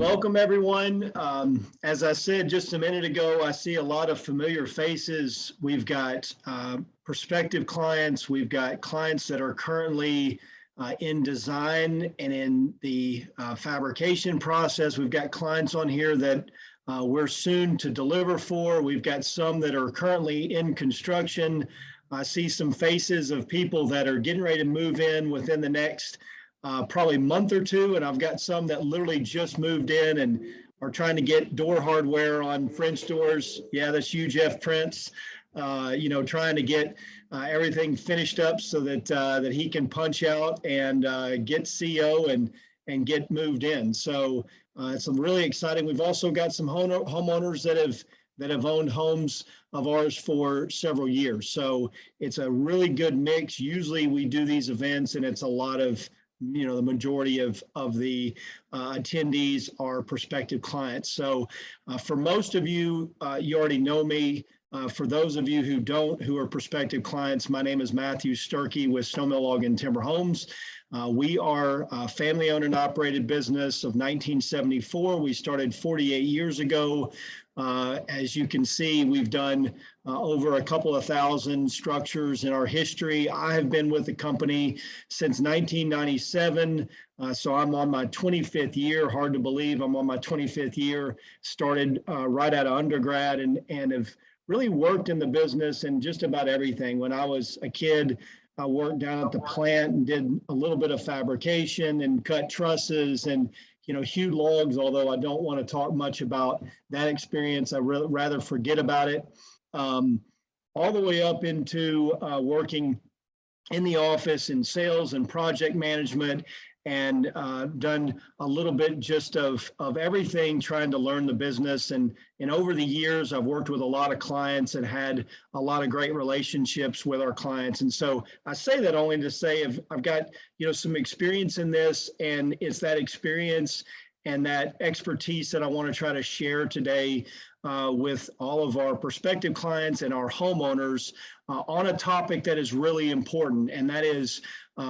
Welcome, everyone. As I said just a minute ago, I see a lot of familiar faces. We've got prospective clients. We've got clients that are currently in design and in the fabrication process. We've got clients on here that we're soon to deliver for. We've got some that are currently in construction. I see some faces of people that are getting ready to move in within the next probably month or two, and I've got some that literally just moved in and are trying to get door hardware on French doors. Yeah, that's you, Jeff Prince. Trying to get everything finished up so that he can punch out and get CO and get moved in. So it's really exciting. We've also got some homeowners that have owned homes of ours for several years. So it's a really good mix. Usually we do these events and it's a lot of, the majority of the attendees are prospective clients. So for most of you, you already know me. For those of you who don't, who are prospective clients, my name is Matthew Sturkey with StoneMill Log and Timber Homes. We are a family-owned and operated business of 1974. We started 48 years ago. As you can see, we've done over a couple of thousand structures in our history. I have been with the company since 1997, so I'm on my 25th year. Hard to believe I'm on my 25th year. Started right out of undergrad and have really worked in the business and just about everything. When I was a kid, I worked down at the plant and did a little bit of fabrication and cut trusses and hewed logs, although I don't want to talk much about that experience. I rather forget about it. All the way up into working in the office in sales and project management, and done a little bit just of everything, trying to learn the business. And over the years, I've worked with a lot of clients and had a lot of great relationships with our clients. And so I say that only to say I've got, some experience in this, and it's that experience and that expertise that I want to try to share today with all of our prospective clients and our homeowners on a topic that is really important, and that is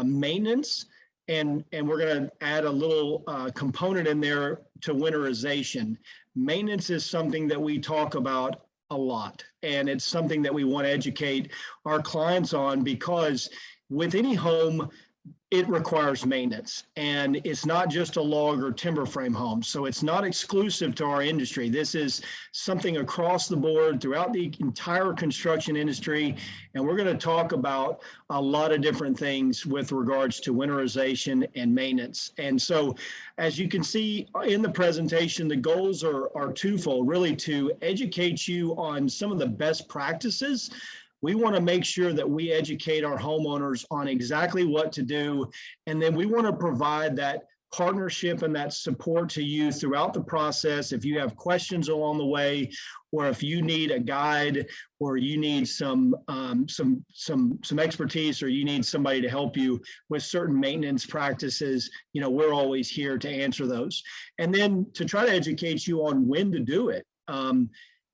maintenance. And we're going to add a little component in there to winterization. Maintenance is something that we talk about a lot, and it's something that we want to educate our clients on, because with any home, it requires maintenance, and it's not just a log or timber frame home. So it's not exclusive to our industry. This is something across the board throughout the entire construction industry. And we're going to talk about a lot of different things with regards to winterization and maintenance. And so as you can see in the presentation, the goals are twofold, really to educate you on some of the best practices. We want to make sure that we educate our homeowners on exactly what to do. And then we want to provide that partnership and that support to you throughout the process. If you have questions along the way, or if you need a guide, or you need some expertise, or you need somebody to help you with certain maintenance practices, we're always here to answer those. And then to try to educate you on when to do it.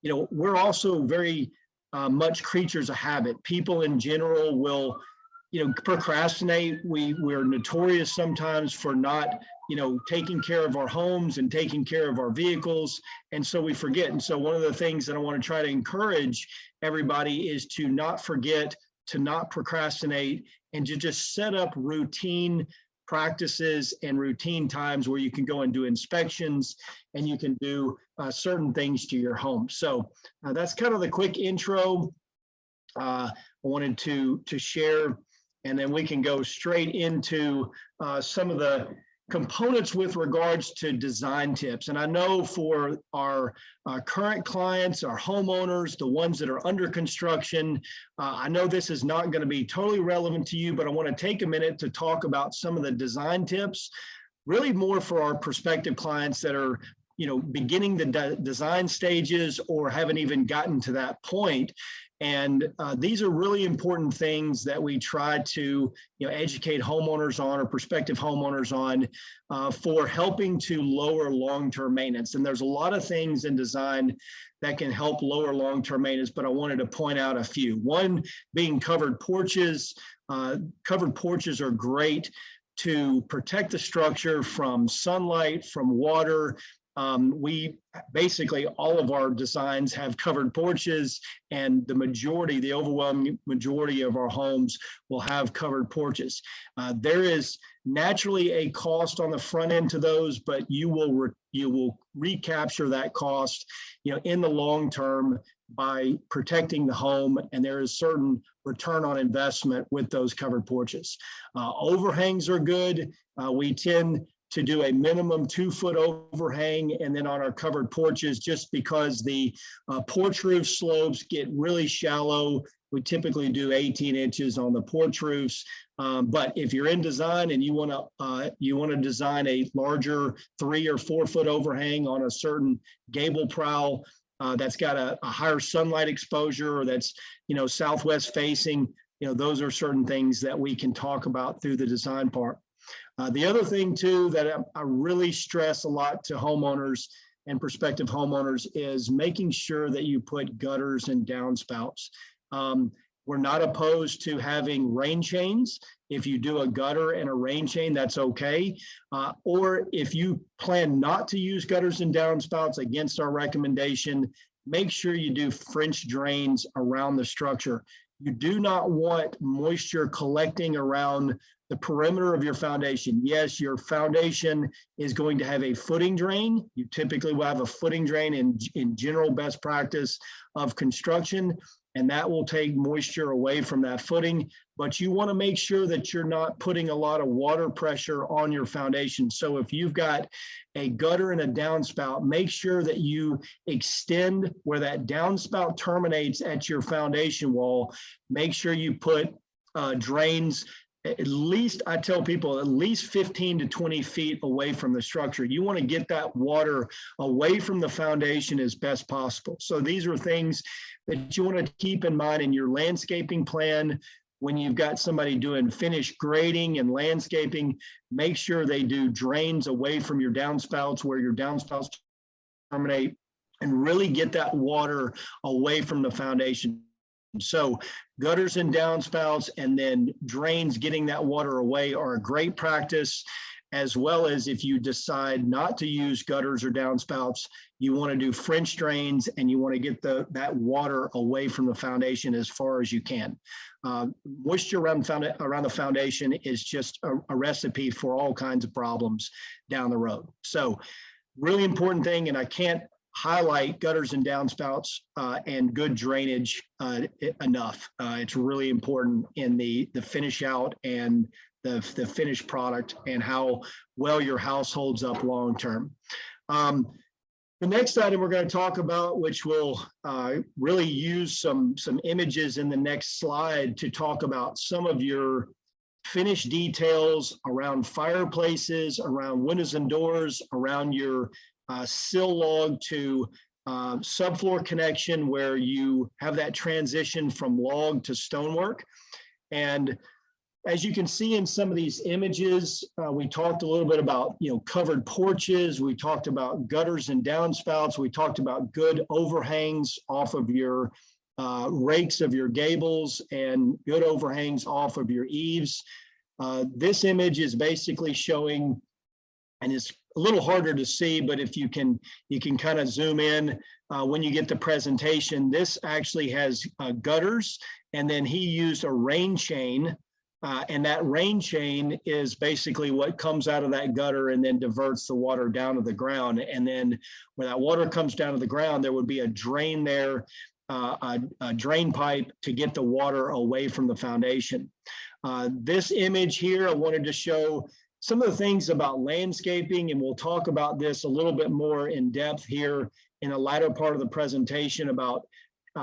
We're also very much creatures of habit. People in general will, procrastinate. We're notorious sometimes for not, taking care of our homes and taking care of our vehicles. And so we forget. And so one of the things that I want to try to encourage everybody is to not forget, to not procrastinate, and to just set up routine practices and routine times where you can go and do inspections and you can do certain things to your home. So that's kind of the quick intro I wanted to share, and then we can go straight into some of the components with regards to design tips. And I know for our current clients, our homeowners, the ones that are under construction, I know this is not going to be totally relevant to you, but I want to take a minute to talk about some of the design tips, really more for our prospective clients that are beginning the design stages or haven't even gotten to that point. And these are really important things that we try to educate homeowners on, or prospective homeowners on, for helping to lower long-term maintenance. And there's a lot of things in design that can help lower long-term maintenance, but I wanted to point out a few. One being covered porches. Covered porches are great to protect the structure from sunlight, from water, We basically, all of our designs have covered porches, and the overwhelming majority of our homes will have covered porches. There is naturally a cost on the front end to those, but you will recapture that cost, in the long term by protecting the home, and there is certain return on investment with those covered porches. Overhangs are good. We tend to do a minimum 2-foot overhang, and then on our covered porches, just because the porch roof slopes get really shallow, we typically do 18 inches on the porch roofs. But if you're in design and you want to design a larger 3 or 4 foot overhang on a certain gable prow that's got a higher sunlight exposure, or that's southwest facing, those are certain things that we can talk about through the design part. The other thing too that I really stress a lot to homeowners and prospective homeowners is making sure that you put gutters and downspouts. We're not opposed to having rain chains. If you do a gutter and a rain chain, that's okay. Or if you plan not to use gutters and downspouts, against our recommendation, make sure you do French drains around the structure. You do not want moisture collecting around the perimeter of your foundation. Yes, your foundation is going to have a footing drain. You typically will have a footing drain in general best practice of construction, and that will take moisture away from that footing. But you want to make sure that you're not putting a lot of water pressure on your foundation. So if you've got a gutter and a downspout, make sure that you extend where that downspout terminates at your foundation wall. Make sure you put drains at least, I tell people, at least 15 to 20 feet away from the structure. You want to get that water away from the foundation as best possible. So these are things that you want to keep in mind in your landscaping plan. When you've got somebody doing finished grading and landscaping, make sure they do drains away from your downspouts where your downspouts terminate, and really get that water away from the foundation. So gutters and downspouts and then drains, getting that water away, are a great practice, as well as if you decide not to use gutters or downspouts, you want to do French drains, and you want to get that water away from the foundation as far as you can. Moisture around the foundation is just a recipe for all kinds of problems down the road. So really important thing, and I can't highlight gutters and downspouts and good drainage enough. It's really important in the finish out and the finished product, and how well your house holds up long term. The next item we're going to talk about, which will really use some images in the next slide to talk about some of your finish details around fireplaces, around windows and doors, around your sill log to subfloor connection, where you have that transition from log to stonework. And as you can see in some of these images, we talked a little bit about covered porches. We talked about gutters and downspouts. We talked about good overhangs off of your rakes of your gables, and good overhangs off of your eaves. This image is basically showing, and it's a little harder to see, but if you can kind of zoom in when you get the presentation. This actually has gutters, and then he used a rain chain, and that rain chain is basically what comes out of that gutter and then diverts the water down to the ground. And then when that water comes down to the ground, there would be a drain there, a drain pipe to get the water away from the foundation. This image here, I wanted to show some of the things about landscaping, and we'll talk about this a little bit more in depth here in the latter part of the presentation about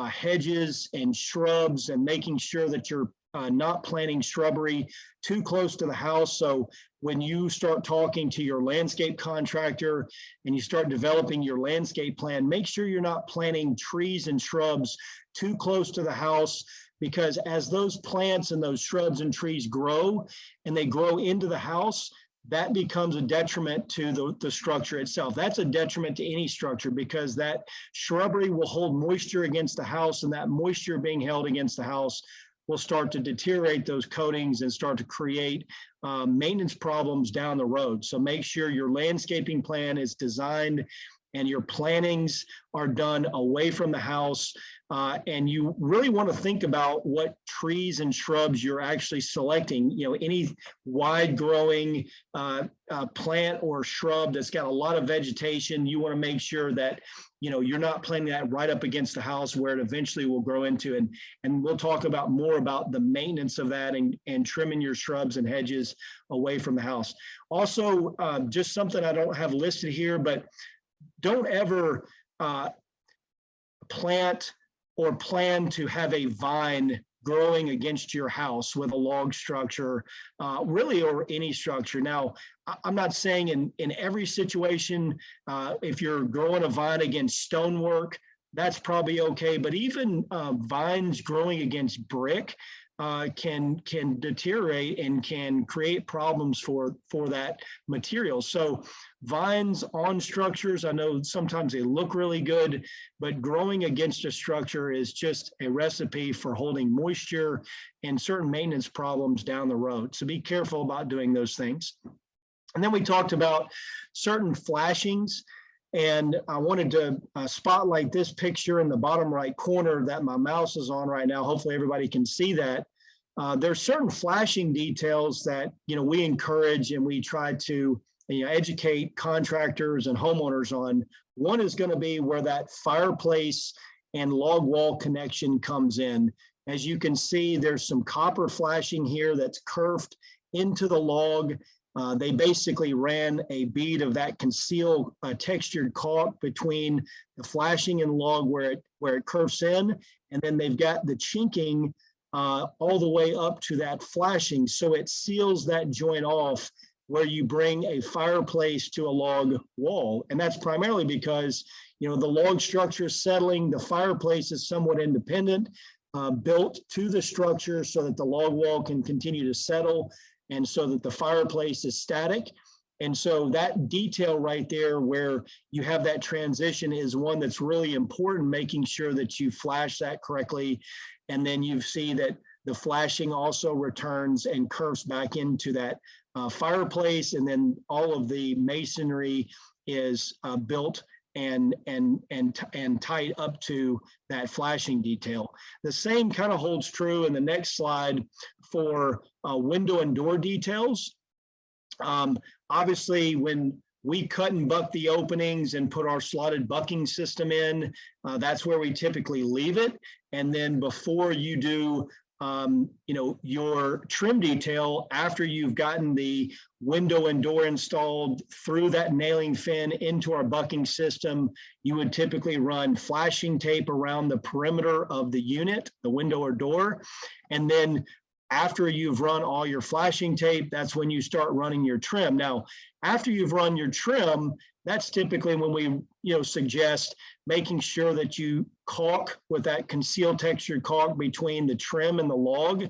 hedges and shrubs, and making sure that you're not planting shrubbery too close to the house. So when you start talking to your landscape contractor and you start developing your landscape plan, make sure you're not planting trees and shrubs too close to the house, because as those plants and those shrubs and trees grow and they grow into the house, that becomes a detriment to the structure itself. That's a detriment to any structure, because that shrubbery will hold moisture against the house, and that moisture being held against the house will start to deteriorate those coatings and start to create maintenance problems down the road. So make sure your landscaping plan is designed and your plantings are done away from the house. And you really want to think about what trees and shrubs you're actually selecting. You know, any wide growing plant or shrub that's got a lot of vegetation, you want to make sure that, you know, you're not planting that right up against the house where it eventually will grow into. And we'll talk about more about the maintenance of that and trimming your shrubs and hedges away from the house. Also, just something I don't have listed here, but don't ever plant or plan to have a vine growing against your house with a log structure, really, or any structure. Now, I'm not saying in every situation, if you're growing a vine against stonework, that's probably okay. But even vines growing against brick can deteriorate and can create problems for that material. So vines on structures, I know sometimes they look really good, but growing against a structure is just a recipe for holding moisture and certain maintenance problems down the road. So be careful about doing those things. And then we talked about certain flashings. And I wanted to spotlight this picture in the bottom right corner that my mouse is on right now. Hopefully everybody can see that. There's certain flashing details that, you know, we encourage and we try to, you know, educate contractors and homeowners on. One is going to be where that fireplace and log wall connection comes in. As you can see, there's some copper flashing here that's curved into the log. They basically ran a bead of that concealed textured caulk between the flashing and log where it curves in, and then they've got the chinking all the way up to that flashing, so it seals that joint off where you bring a fireplace to a log wall. And that's primarily because, you know, the log structure is settling, the fireplace is somewhat independent, built to the structure so that the log wall can continue to settle and so that the fireplace is static. And so that detail right there where you have that transition is one that's really important, making sure that you flash that correctly. And then you see that the flashing also returns and curves back into that fireplace. And then all of the masonry is built and tied up to that flashing detail. The same kind of holds true in the next slide for window and door details. Obviously, when we cut and buck the openings and put our slotted bucking system in, that's where we typically leave it. And then before you do, you know, your trim detail, after you've gotten the window and door installed through that nailing fin into our bucking system, you would typically run flashing tape around the perimeter of the unit, the window or door. And then after you've run all your flashing tape, that's when you start running your trim. Now, after you've run your trim, that's typically when we, you know, suggest making sure that you caulk with that concealed textured caulk between the trim and the log.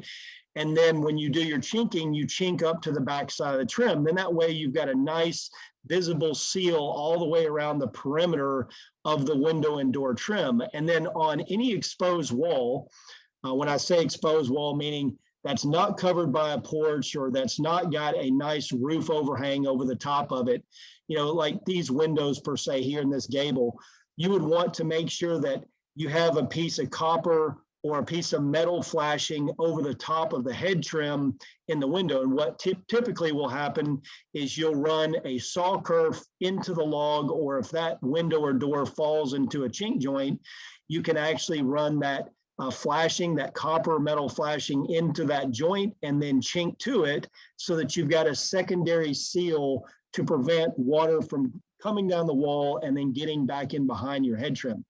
And then when you do your chinking, you chink up to the back side of the trim. Then that way you've got a nice visible seal all the way around the perimeter of the window and door trim. And then on any exposed wall, when I say exposed wall, meaning that's not covered by a porch or that's not got a nice roof overhang over the top of it, you know, like these windows per se here in this gable, you would want to make sure that you have a piece of copper or a piece of metal flashing over the top of the head trim in the window. And what typically will happen is you'll run a saw curve into the log, or if that window or door falls into a chink joint, you can actually run that flashing, that copper metal flashing into that joint and then chink to it so that you've got a secondary seal to prevent water from coming down the wall and then getting back in behind your head trim.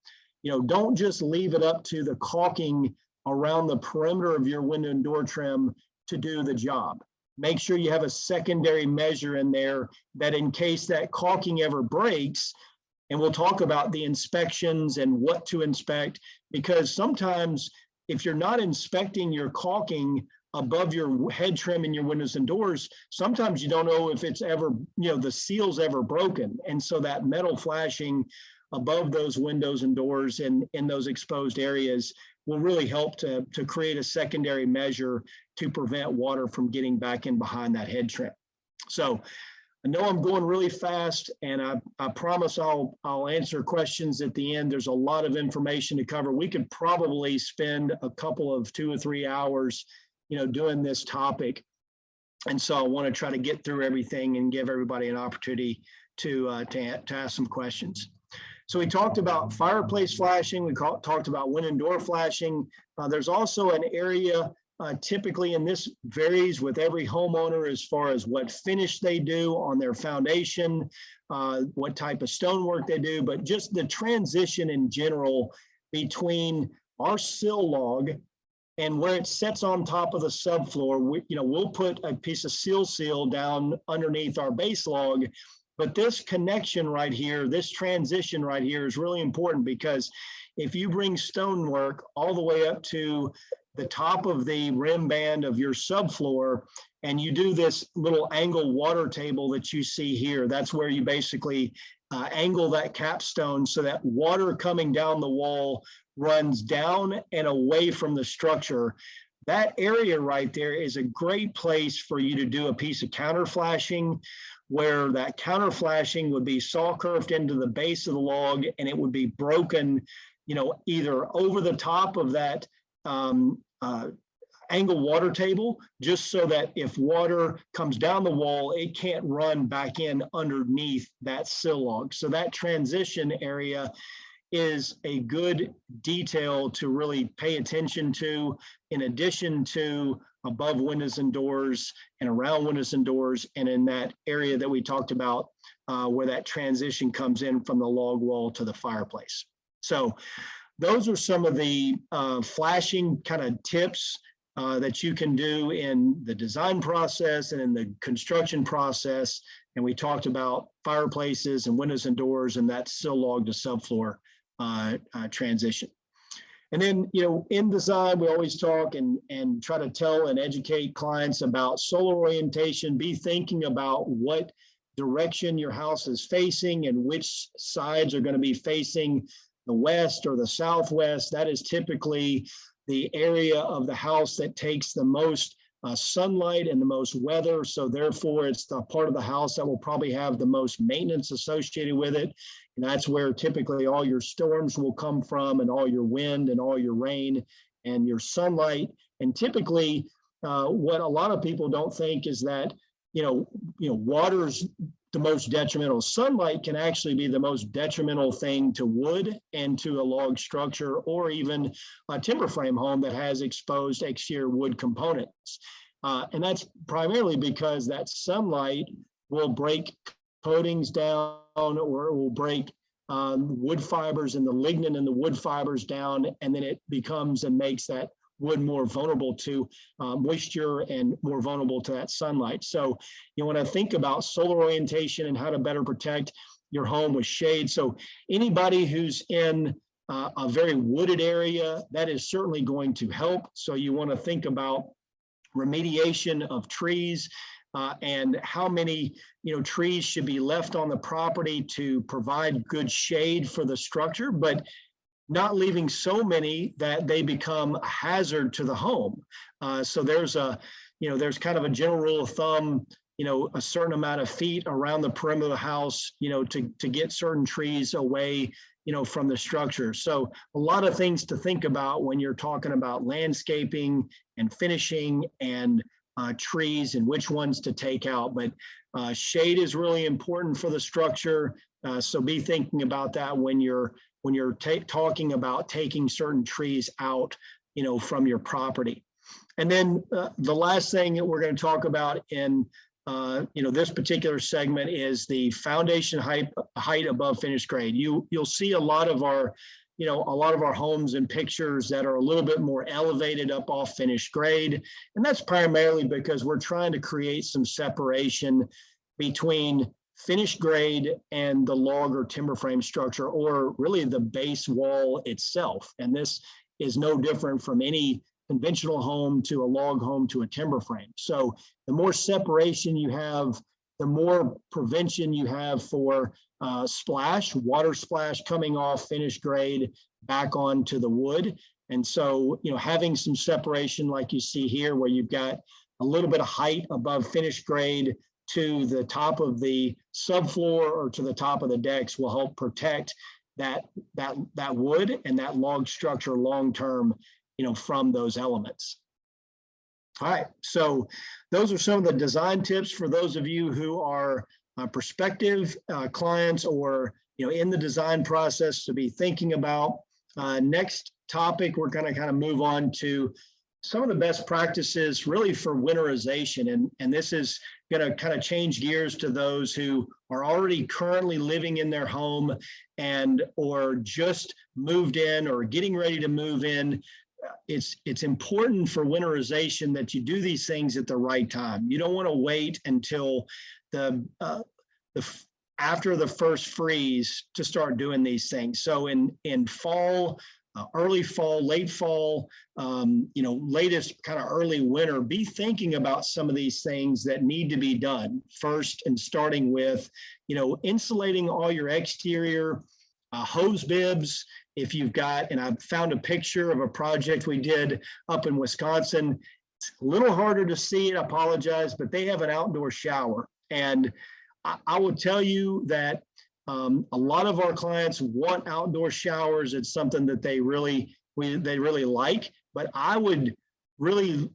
You know, don't just leave it up to the caulking around the perimeter of your window and door trim to do the job. Make sure you have a secondary measure in there that in case that caulking ever breaks, and we'll talk about the inspections and what to inspect, because sometimes if you're not inspecting your caulking above your head trim in your windows and doors, sometimes you don't know if it's ever, you know, the seal's ever broken. And so that metal flashing above those windows and doors in those exposed areas will really help to create a secondary measure to prevent water from getting back in behind that head trim. So I know I'm going really fast, and I promise I'll answer questions at the end. There's a lot of information to cover. We could probably spend a couple of 2 or 3 hours, doing this topic. And so I want to try to get through everything and give everybody an opportunity to ask some questions. So we talked about fireplace flashing. We talked about wind and door flashing. There's also an area typically, and this varies with every homeowner as far as what finish they do on their foundation, what type of stonework they do, but just the transition in general between our sill log and where it sits on top of the subfloor. We'll put a piece of seal down underneath our base log, but this connection right here, this transition right here is really important, because if you bring stonework all the way up to the top of the rim band of your subfloor, and you do this little angle water table that you see here, that's where you basically angle that capstone so that water coming down the wall runs down and away from the structure. That area right there is a great place for you to do a piece of counter flashing, where that counter flashing would be saw curved into the base of the log, and it would be broken, either over the top of that angle water table, just so that if water comes down the wall, it can't run back in underneath that sill log. So that transition area is a good detail to really pay attention to, in addition to above windows and doors and around windows and doors, and in that area that we talked about where that transition comes in from the log wall to the fireplace. So those are some of the flashing kind of tips that you can do in the design process and in the construction process. And we talked about fireplaces and windows and doors and that sill log to subfloor transition. And then, in design, we always talk and try to tell and educate clients about solar orientation. Be thinking about what direction your house is facing and which sides are going to be facing the west or the southwest. That is typically the area of the house that takes the most sunlight and the most weather. So therefore, it's the part of the house that will probably have the most maintenance associated with it. And that's where typically all your storms will come from, and all your wind and all your rain and your sunlight. And typically, what a lot of people don't think is that, water's the most detrimental. Sunlight can actually be the most detrimental thing to wood and to a log structure, or even a timber frame home that has exposed exterior wood components. And that's primarily because that sunlight will break coatings down, or it will break wood fibers and the lignin in the wood fibers down, and then it becomes and makes that wood more vulnerable to moisture and more vulnerable to that sunlight. So you want to think about solar orientation and how to better protect your home with shade. So anybody who's in a very wooded area, that is certainly going to help. So you want to think about remediation of trees and how many trees should be left on the property to provide good shade for the structure, but not leaving so many that they become a hazard to the home. So there's kind of a general rule of thumb, a certain amount of feet around the perimeter of the house, to get certain trees away, from the structure. So a lot of things to think about when you're talking about landscaping and finishing and trees and which ones to take out. But shade is really important for the structure. So be thinking about that when you're talking about taking certain trees out, from your property. And then the last thing that we're going to talk about in, this particular segment is the foundation height above finished grade. You'll see a lot of our, homes and pictures that are a little bit more elevated up off finished grade. And that's primarily because we're trying to create some separation between finished grade and the log or timber frame structure, or really the base wall itself. And this is no different from any conventional home to a log home to a timber frame. So the more separation you have, the more prevention you have for water splash coming off finished grade back onto the wood. And so, having some separation like you see here, where you've got a little bit of height above finished grade to the top of the subfloor or to the top of the decks, will help protect that wood and that log structure long-term, from those elements. All right, so those are some of the design tips for those of you who are prospective clients or in the design process to be thinking about. Next topic, we're going to kind of move on to some of the best practices really for winterization, and this is going to kind of change gears to those who are already currently living in their home and or just moved in or getting ready to move in. It's important for winterization that you do these things at the right time. You don't want to wait until after the first freeze to start doing these things. So in fall, early fall, late fall, latest kind of early winter, be thinking about some of these things that need to be done first, and starting with, insulating all your exterior hose bibs. If you've got, and I've found a picture of a project we did up in Wisconsin. It's a little harder to see it, I apologize, but they have an outdoor shower. And I will tell you that a lot of our clients want outdoor showers. It's something that they really like, but I would really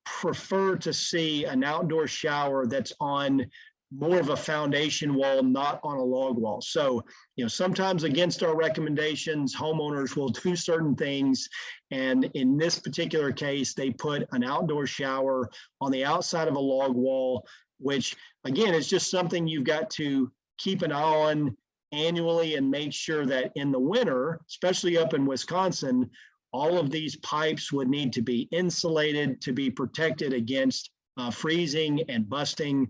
prefer to see an outdoor shower that's on more of a foundation wall, not on a log wall. So, sometimes against our recommendations, homeowners will do certain things. And in this particular case, they put an outdoor shower on the outside of a log wall, which again, is just something you've got to keep an eye on annually and make sure that in the winter, especially up in Wisconsin, all of these pipes would need to be insulated to be protected against freezing and busting.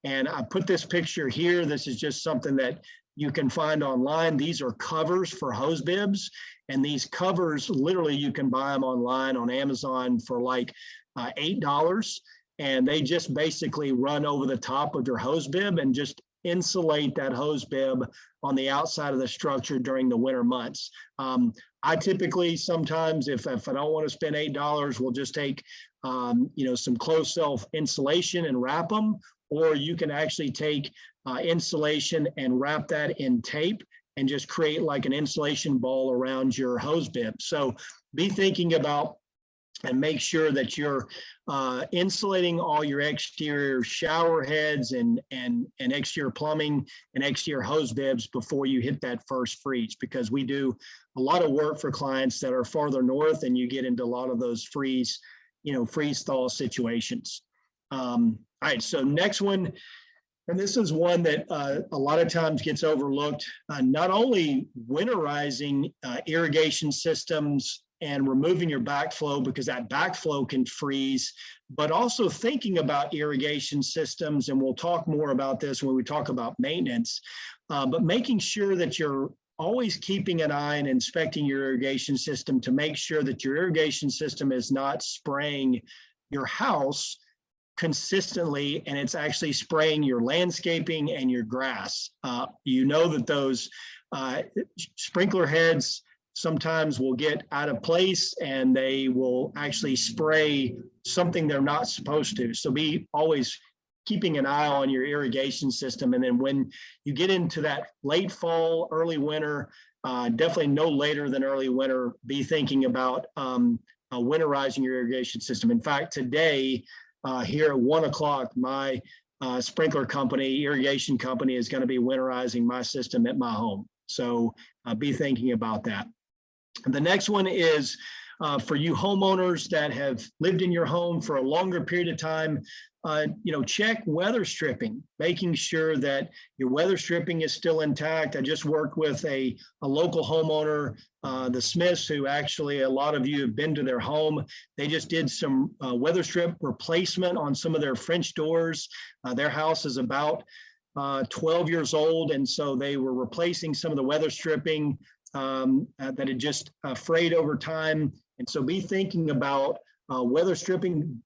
And I put this picture here. This is just something that you can find online. These are covers for hose bibs. And these covers, literally, you can buy them online on Amazon for like $8. And they just basically run over the top of your hose bib and just insulate that hose bib on the outside of the structure during the winter months. I typically, sometimes, if I don't want to spend $8, we'll just take, some closed self insulation and wrap them. Or you can actually take insulation and wrap that in tape and just create like an insulation ball around your hose bib. So be thinking about and make sure that you're insulating all your exterior shower heads and exterior plumbing and exterior hose bibs before you hit that first freeze, because we do a lot of work for clients that are farther north, and you get into a lot of those freeze thaw situations. All right, so next one, and this is one that a lot of times gets overlooked, not only winterizing irrigation systems and removing your backflow, because that backflow can freeze, but also thinking about irrigation systems, and we'll talk more about this when we talk about maintenance, but making sure that you're always keeping an eye and inspecting your irrigation system to make sure that your irrigation system is not spraying your house consistently, and it's actually spraying your landscaping and your grass. That those sprinkler heads sometimes will get out of place and they will actually spray something they're not supposed to. So be always keeping an eye on your irrigation system. And then when you get into that late fall, early winter, definitely no later than early winter, be thinking about winterizing your irrigation system. In fact, today, here at 1 o'clock, my sprinkler company, irrigation company, is going to be winterizing my system at my home. So be thinking about that. The next one is for you homeowners that have lived in your home for a longer period of time. Check weather stripping, making sure that your weather stripping is still intact. I just worked with a local homeowner, the Smiths, who actually a lot of you have been to their home. They just did some weather strip replacement on some of their French doors. Their house is about 12 years old, and so they were replacing some of the weather stripping that had just frayed over time. And so be thinking about weather stripping.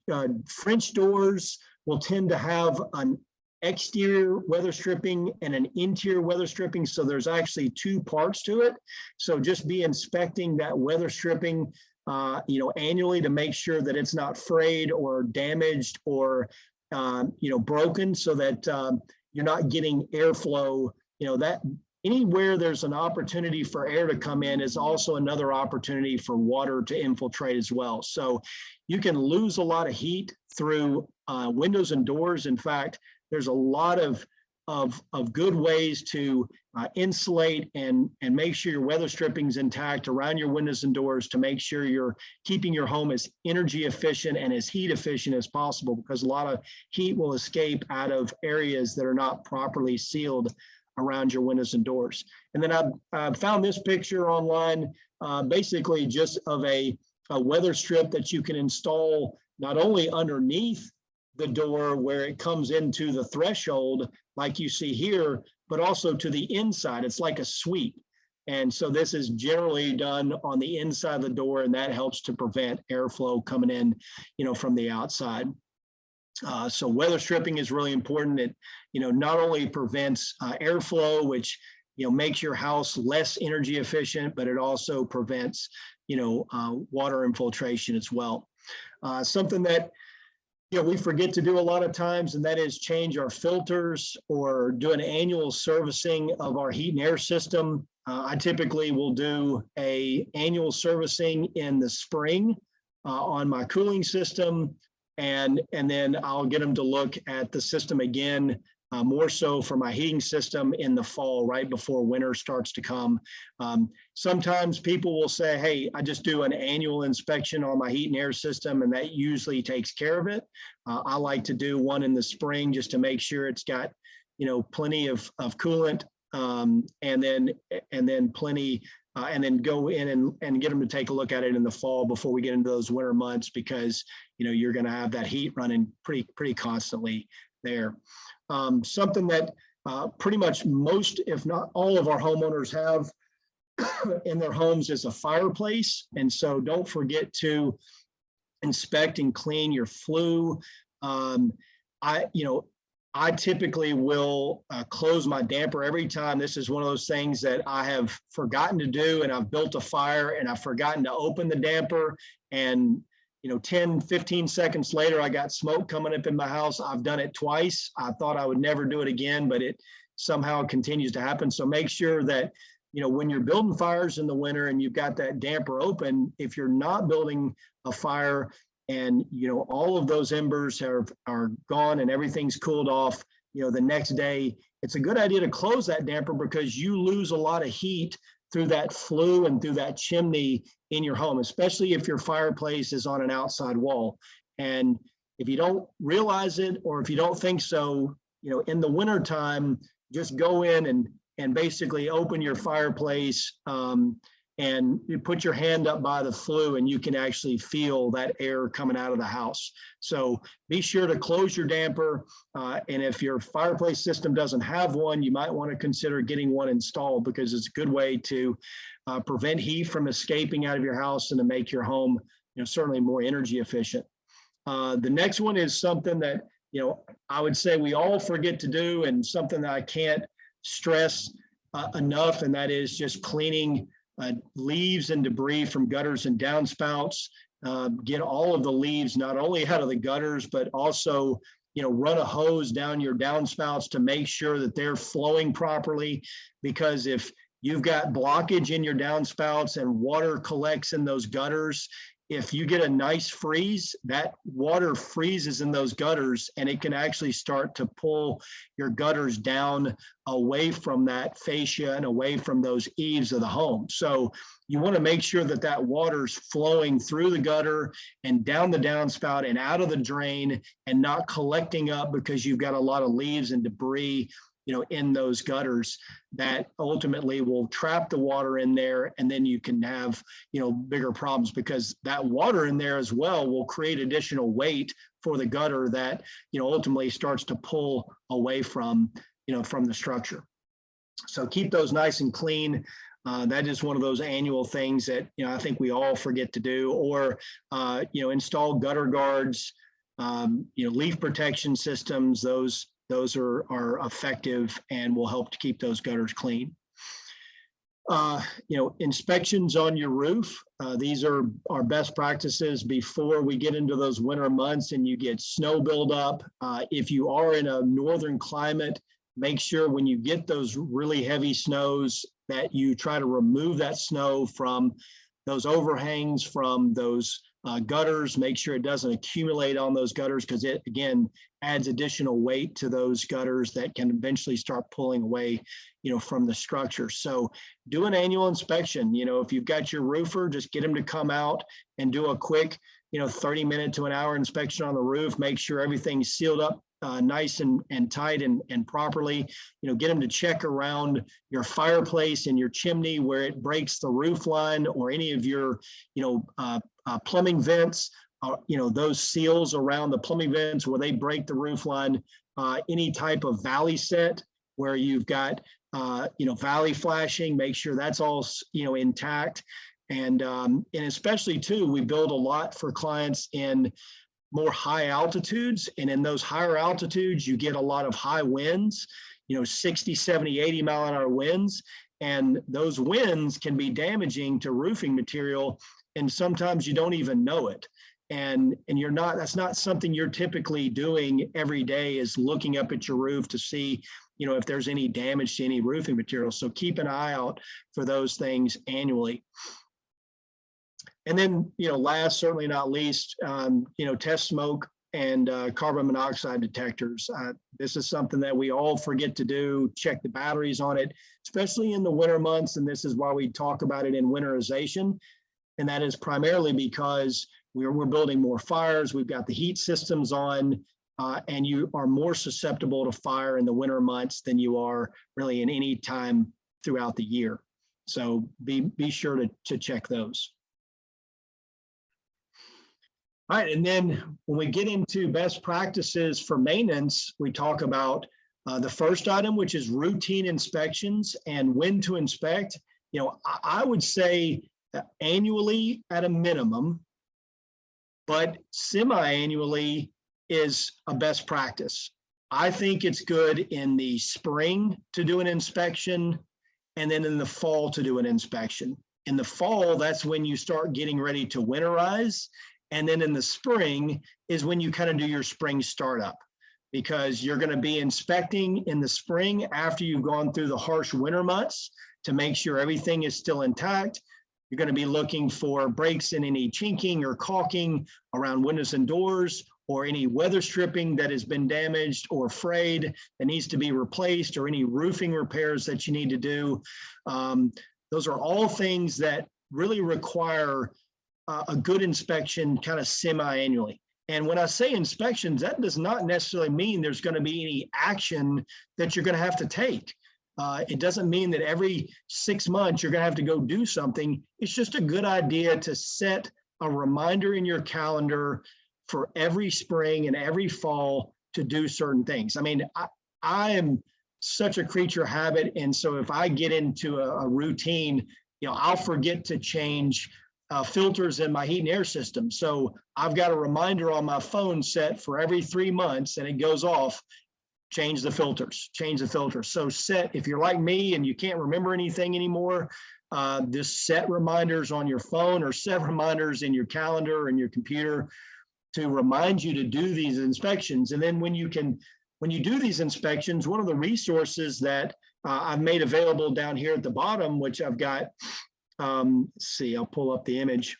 French doors will tend to have an exterior weather stripping and an interior weather stripping. So there's actually two parts to it. So just be inspecting that weather stripping annually to make sure that it's not frayed or damaged or, broken, so that you're not getting airflow. That anywhere there's an opportunity for air to come in is also another opportunity for water to infiltrate as well. So you can lose a lot of heat through windows and doors. In fact, there's a lot of good ways to insulate and make sure your weather stripping is intact around your windows and doors to make sure you're keeping your home as energy efficient and as heat efficient as possible, because a lot of heat will escape out of areas that are not properly sealed around your windows and doors. And then I found this picture online, basically just of a weather strip that you can install not only underneath the door where it comes into the threshold, like you see here, but also to the inside. It's like a sweep. And so this is generally done on the inside of the door, and that helps to prevent airflow coming in, from the outside. So weather stripping is really important. It, not only prevents airflow, which, makes your house less energy efficient, but it also prevents, water infiltration as well. Something that, we forget to do a lot of times, and that is change our filters or do an annual servicing of our heat and air system. I typically will do an annual servicing in the spring on my cooling system. And then I'll get them to look at the system again, more so for my heating system in the fall, right before winter starts to come. Sometimes people will say, hey, I just do an annual inspection on my heat and air system, and that usually takes care of it. I like to do one in the spring just to make sure it's got, plenty of coolant, and then plenty, and then go in and get them to take a look at it in the fall before we get into those winter months, because you're going to have that heat running pretty constantly there. Something that pretty much most, if not all, of our homeowners have in their homes is a fireplace. And so don't forget to inspect and clean your flue. I typically will close my damper every time. This is one of those things that I have forgotten to do, and I've built a fire and I've forgotten to open the damper, and 10, 15 seconds later, I got smoke coming up in my house. I've done it twice. I thought I would never do it again, but it somehow continues to happen. So make sure that, when you're building fires in the winter and you've got that damper open, if you're not building a fire and, all of those embers are gone and everything's cooled off, the next day, it's a good idea to close that damper, because you lose a lot of heat through that flue and through that chimney in your home, especially if your fireplace is on an outside wall. And if you don't realize it, or if you don't think so, in the wintertime, just go in and basically open your fireplace, and you put your hand up by the flue, and you can actually feel that air coming out of the house. So be sure to close your damper. And if your fireplace system doesn't have one, you might want to consider getting one installed, because it's a good way to prevent heat from escaping out of your house and to make your home, certainly more energy efficient. The next one is something that, I would say we all forget to do, and something that I can't stress enough, and that is just cleaning leaves and debris from gutters and downspouts. Get all of the leaves not only out of the gutters, but also, run a hose down your downspouts to make sure that they're flowing properly. Because if you've got blockage in your downspouts and water collects in those gutters, if you get a nice freeze, that water freezes in those gutters, and it can actually start to pull your gutters down away from that fascia and away from those eaves of the home. So you want to make sure that that water's flowing through the gutter and down the downspout and out of the drain, and not collecting up because you've got a lot of leaves and debris, in those gutters, that ultimately will trap the water in there. And then you can have, bigger problems, because that water in there as well will create additional weight for the gutter that, ultimately starts to pull away from, from the structure. So keep those nice and clean. That is one of those annual things that, I think we all forget to do. Or, install gutter guards, leaf protection systems. Those are effective and will help to keep those gutters clean. Inspections on your roof. These are our best practices before we get into those winter months and you get snow buildup. If you are in a northern climate, make sure when you get those really heavy snows that you try to remove that snow from those overhangs, from those gutters. Make sure it doesn't accumulate on those gutters, because it, again, adds additional weight to those gutters that can eventually start pulling away, from the structure. So do an annual inspection. If you've got your roofer, just get him to come out and do a quick, 30-minute to an hour inspection on the roof. Make sure everything's sealed up nice and tight and properly. Get them to check around your fireplace and your chimney where it breaks the roof line, or any of your plumbing vents. Those seals around the plumbing vents where they break the roof line. Any type of valley set where you've got valley flashing, make sure that's all intact. And especially too, we build a lot for clients in more high altitudes, and in those higher altitudes you get a lot of high winds, 60, 70, 80 mile an hour winds, and those winds can be damaging to roofing material, and sometimes you don't even know it. And that's not something you're typically doing every day, is looking up at your roof to see if there's any damage to any roofing material. So keep an eye out for those things annually. And then, last, certainly not least, test smoke and carbon monoxide detectors. This is something that we all forget to do. Check the batteries on it, especially in the winter months. And this is why we talk about it in winterization. And that is primarily because we're building more fires. We've got the heat systems on, and you are more susceptible to fire in the winter months than you are really in any time throughout the year. So be sure to check those. All right, and then when we get into best practices for maintenance, we talk about the first item, which is routine inspections and when to inspect. I would say annually at a minimum, but semi-annually is a best practice. I think it's good in the spring to do an inspection, and then in the fall to do an inspection. In the fall, that's when you start getting ready to winterize. And then in the spring is when you kind of do your spring startup, because you're going to be inspecting in the spring after you've gone through the harsh winter months to make sure everything is still intact. You're going to be looking for breaks in any chinking or caulking around windows and doors, or any weather stripping that has been damaged or frayed that needs to be replaced, or any roofing repairs that you need to do. Those are all things that really require a good inspection kind of semi-annually. And when I say inspections, that does not necessarily mean there's going to be any action that you're going to have to take. It doesn't mean that every 6 months you're going to have to go do something. It's just a good idea to set a reminder in your calendar for every spring and every fall to do certain things. I mean, I am such a creature of habit. And so if I get into a routine, I'll forget to change filters in my heat and air system. So I've got a reminder on my phone set for every 3 months, and it goes off, change the filters. So if you're like me and you can't remember anything anymore, just set reminders on your phone, or set reminders in your calendar and your computer to remind you to do these inspections. And then when you do these inspections, one of the resources that I've made available down here at the bottom, which I've got, I'll pull up the image.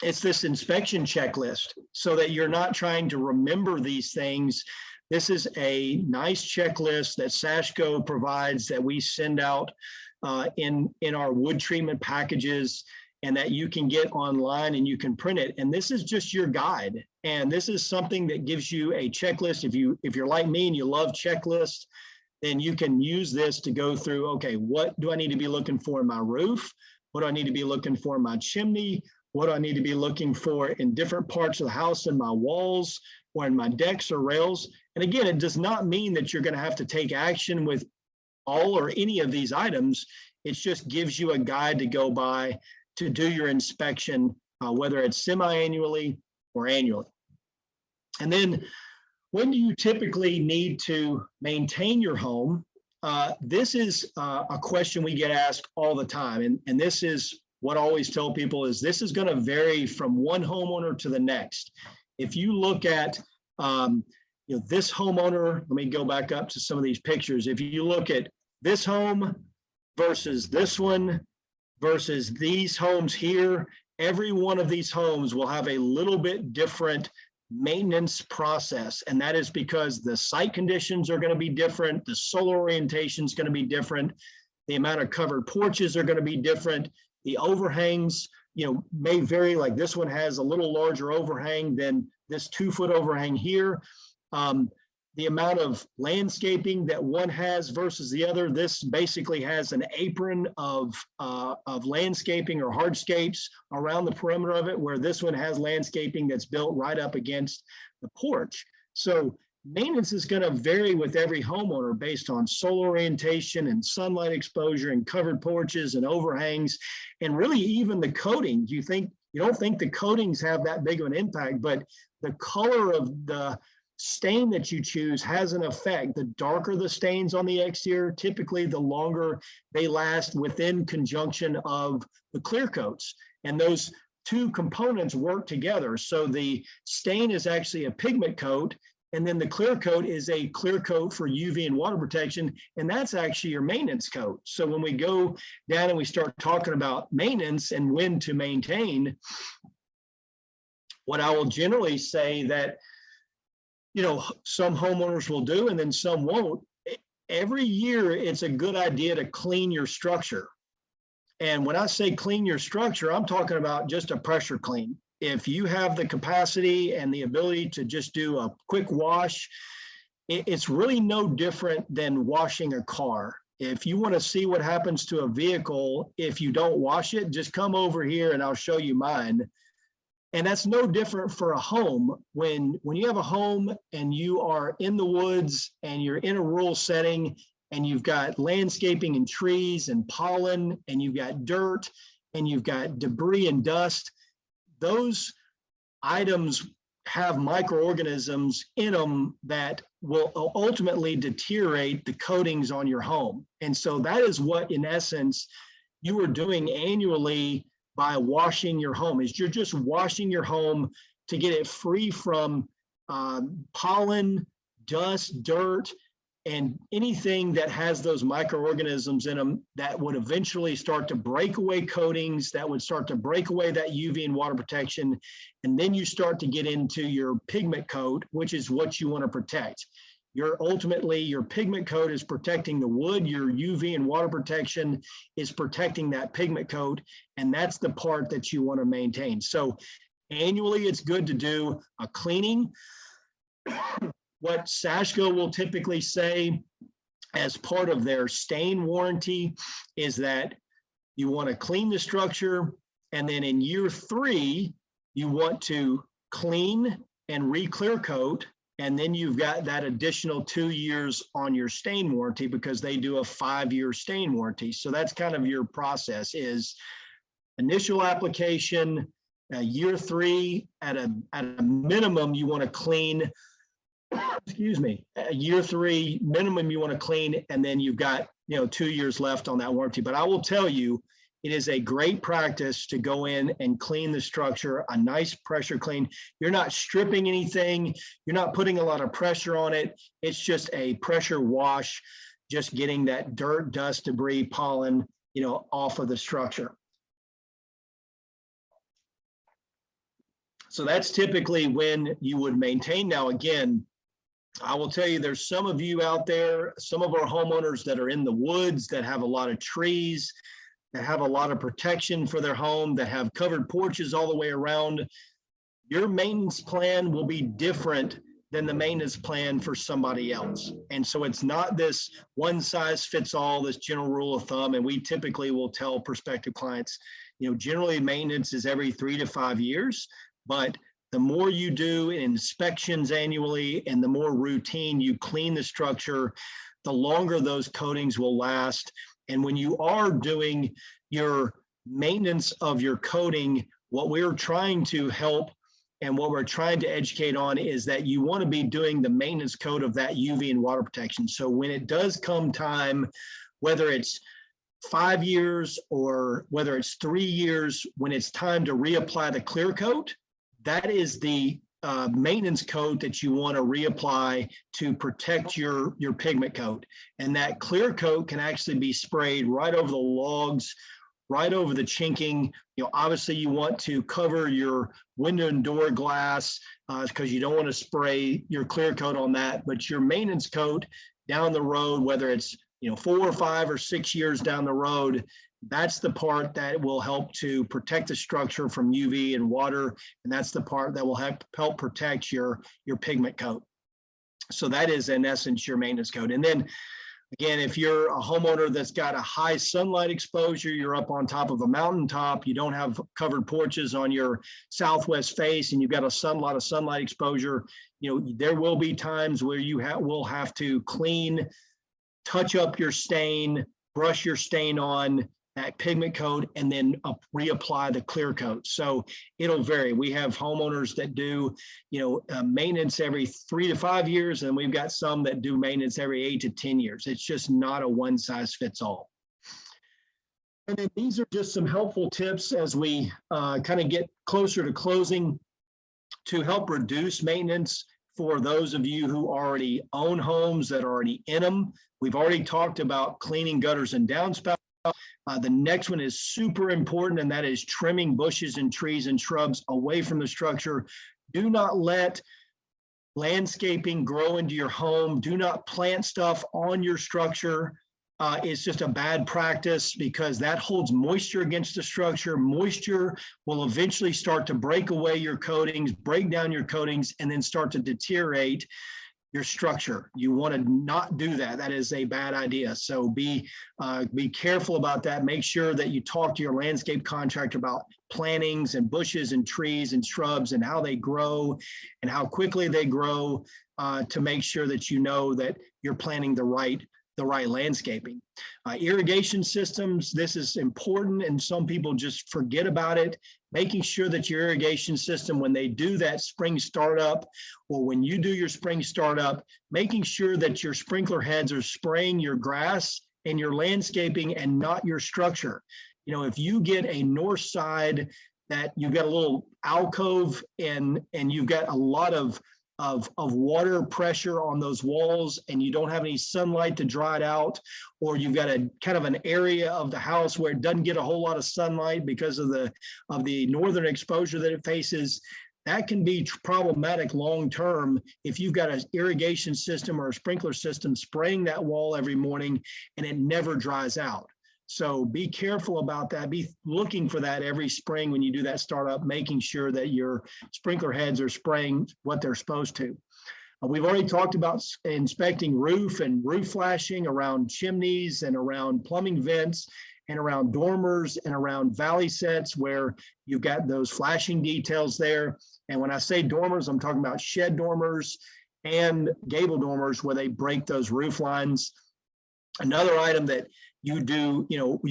It's this inspection checklist, so that you're not trying to remember these things. This is a nice checklist that Sashco provides, that we send out in our wood treatment packages, and that you can get online and you can print it. And this is just your guide. And this is something that gives you a checklist. If you're like me and you love checklists, then you can use this to go through, okay, what do I need to be looking for in my roof? What do I need to be looking for in my chimney? What do I need to be looking for in different parts of the house, in my walls, or in my decks or rails? And again, it does not mean that you're going to have to take action with all or any of these items. It just gives you a guide to go by to do your inspection, whether it's semi-annually or annually. And then, when do you typically need to maintain your home? this is a question we get asked all the time. And this is what I always tell people is this is going to vary from one homeowner to the next. If you look at this homeowner, let me go back up to some of these pictures. If you look at this home versus this one versus these homes here, every one of these homes will have a little bit different maintenance process. And that is because the site conditions are going to be different. The solar orientation is going to be different. The amount of covered porches are going to be different. The overhangs, may vary. Like this one has a little larger overhang than this 2-foot overhang here. The amount of landscaping that one has versus the other. This basically has an apron of landscaping or hardscapes around the perimeter of it, where this one has landscaping that's built right up against the porch. So maintenance is going to vary with every homeowner based on solar orientation and sunlight exposure and covered porches and overhangs, and really even the coatings. You don't think the coatings have that big of an impact, but the color of the stain that you choose has an effect. The darker the stains on the exterior, typically the longer they last within conjunction of the clear coats. And those two components work together. So the stain is actually a pigment coat, and then the clear coat is a clear coat for UV and water protection, and that's actually your maintenance coat. So when we go down and we start talking about maintenance and when to maintain, what I will generally say that some homeowners will do and then some won't. Every year, it's a good idea to clean your structure. And when I say clean your structure, I'm talking about just a pressure clean. If you have the capacity and the ability to just do a quick wash, it's really no different than washing a car. If you want to see what happens to a vehicle if you don't wash it, just come over here and I'll show you mine. And that's no different for a home. When you have a home and you are in the woods and you're in a rural setting and you've got landscaping and trees and pollen and you've got dirt and you've got debris and dust, those items have microorganisms in them that will ultimately deteriorate the coatings on your home. And so that is what, in essence, you are doing annually by washing your home. Is you're just washing your home to get it free from pollen, dust, dirt, and anything that has those microorganisms in them that would eventually start to break away coatings, that would start to break away that UV and water protection. And then you start to get into your pigment coat, which is what you want to protect. Ultimately, your pigment coat is protecting the wood. Your UV and water protection is protecting that pigment coat, and that's the part that you want to maintain. So annually, it's good to do a cleaning. What SASHCO will typically say as part of their stain warranty is that you want to clean the structure, and then in year 3, you want to clean and re-clear coat. And then you've got that additional 2 years on your stain warranty because they do a 5-year stain warranty. So that's kind of your process is initial application, year 3 at a minimum, you want to clean, year 3 minimum you want to clean, and then you've got 2 years left on that warranty. But I will tell you, it is a great practice to go in and clean the structure, a nice pressure clean. You're not stripping anything. You're not putting a lot of pressure on it. It's just a pressure wash, just getting that dirt, dust, debris, pollen, off of the structure. So that's typically when you would maintain. Now, again, I will tell you, there's some of you out there, some of our homeowners that are in the woods that have a lot of trees, that have a lot of protection for their home, that have covered porches all the way around. Your maintenance plan will be different than the maintenance plan for somebody else. And so it's not this one size fits all, this general rule of thumb. And we typically will tell prospective clients, generally maintenance is every 3 to 5 years, but the more you do inspections annually and the more routine you clean the structure, the longer those coatings will last. And when you are doing your maintenance of your coating, what we're trying to help And what we're trying to educate on is that you want to be doing the maintenance code of that UV and water protection. So when it does come time, whether it's 5 years or whether it's 3 years, when it's time to reapply the clear coat, that is the maintenance coat that you want to reapply to protect your pigment coat. And that clear coat can actually be sprayed right over the logs, right over the chinking. Obviously you want to cover your window and door glass because you don't want to spray your clear coat on that. But your maintenance coat down the road, whether it's 4 or 5 or 6 years down the road, that's the part that will help to protect the structure from UV and water, and that's the part that will help protect your pigment coat. So that is, in essence, your maintenance coat. And then again, if you're a homeowner that's got a high sunlight exposure, you're up on top of a mountaintop, you don't have covered porches on your southwest face, and you've got a lot of sunlight exposure, there will be times where you will have to clean, touch up your stain, brush your stain on that pigment coat, and then reapply the clear coat. So it'll vary. We have homeowners that do, maintenance every 3 to 5 years, and we've got some that do maintenance every 8 to 10 years. It's just not a one size fits all. And then these are just some helpful tips as we kind of get closer to closing to help reduce maintenance for those of you who already own homes that are already in them. We've already talked about cleaning gutters and downspouts. The next one is super important, and that is trimming bushes and trees and shrubs away from the structure. Do not let landscaping grow into your home. Do not plant stuff on your structure. It's just a bad practice because that holds moisture against the structure. Moisture will eventually start to break away your coatings, break down your coatings, and then start to deteriorate your structure. You want to not do that. That is a bad idea. So be careful about that. Make sure that you talk to your landscape contractor about plantings and bushes and trees and shrubs and how they grow and how quickly they grow to make sure that you know that you're planting the right landscaping. Irrigation systems, this is important, and some people just forget about it. Making sure that your irrigation system, when they do that spring startup, or when you do your spring startup, making sure that your sprinkler heads are spraying your grass and your landscaping and not your structure. If you get a north side that you've got a little alcove and you've got a lot of water pressure on those walls and you don't have any sunlight to dry it out, or you've got a kind of an area of the house where it doesn't get a whole lot of sunlight because of the northern exposure that it faces, that can be problematic long-term if you've got an irrigation system or a sprinkler system spraying that wall every morning and it never dries out. So be careful about that. Be looking for that every spring when you do that startup, making sure that your sprinkler heads are spraying what they're supposed to. We've already talked about inspecting roof and roof flashing around chimneys and around plumbing vents and around dormers and around valley sets where you've got those flashing details there. And when I say dormers, I'm talking about shed dormers and gable dormers where they break those roof lines. Another item that you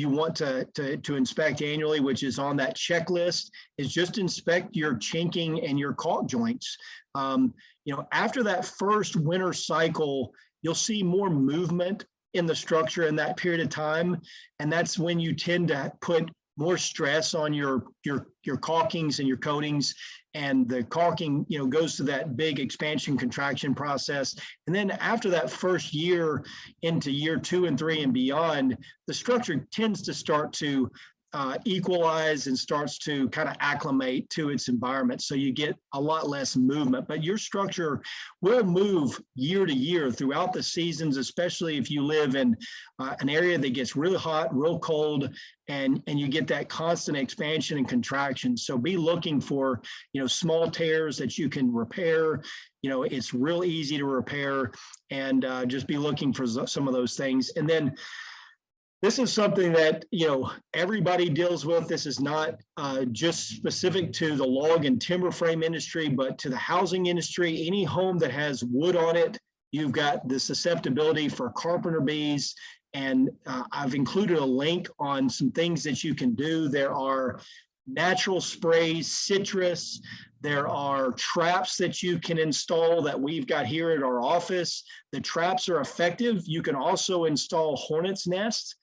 want to inspect annually, which is on that checklist, is just inspect your chinking and your caulk joints. After that first winter cycle, you'll see more movement in the structure in that period of time, and that's when you tend to put more stress on your caulkings and your coatings, and the caulking goes to that big expansion contraction process. And then after that first year into year 2 and 3 and beyond, the structure tends to start to equalize and starts to kind of acclimate to its environment. So you get a lot less movement, but your structure will move year to year throughout the seasons, especially if you live in an area that gets really hot, real cold, and you get that constant expansion and contraction. So be looking for, small tears that you can repair. It's real easy to repair, and just be looking for some of those things. And then this is something that, everybody deals with. This is not just specific to the log and timber frame industry, but to the housing industry. Any home that has wood on it, you've got the susceptibility for carpenter bees. And I've included a link on some things that you can do. There are natural sprays, citrus, There are traps that you can install that we've got here at our office. The traps are effective. You can also install hornet's nests.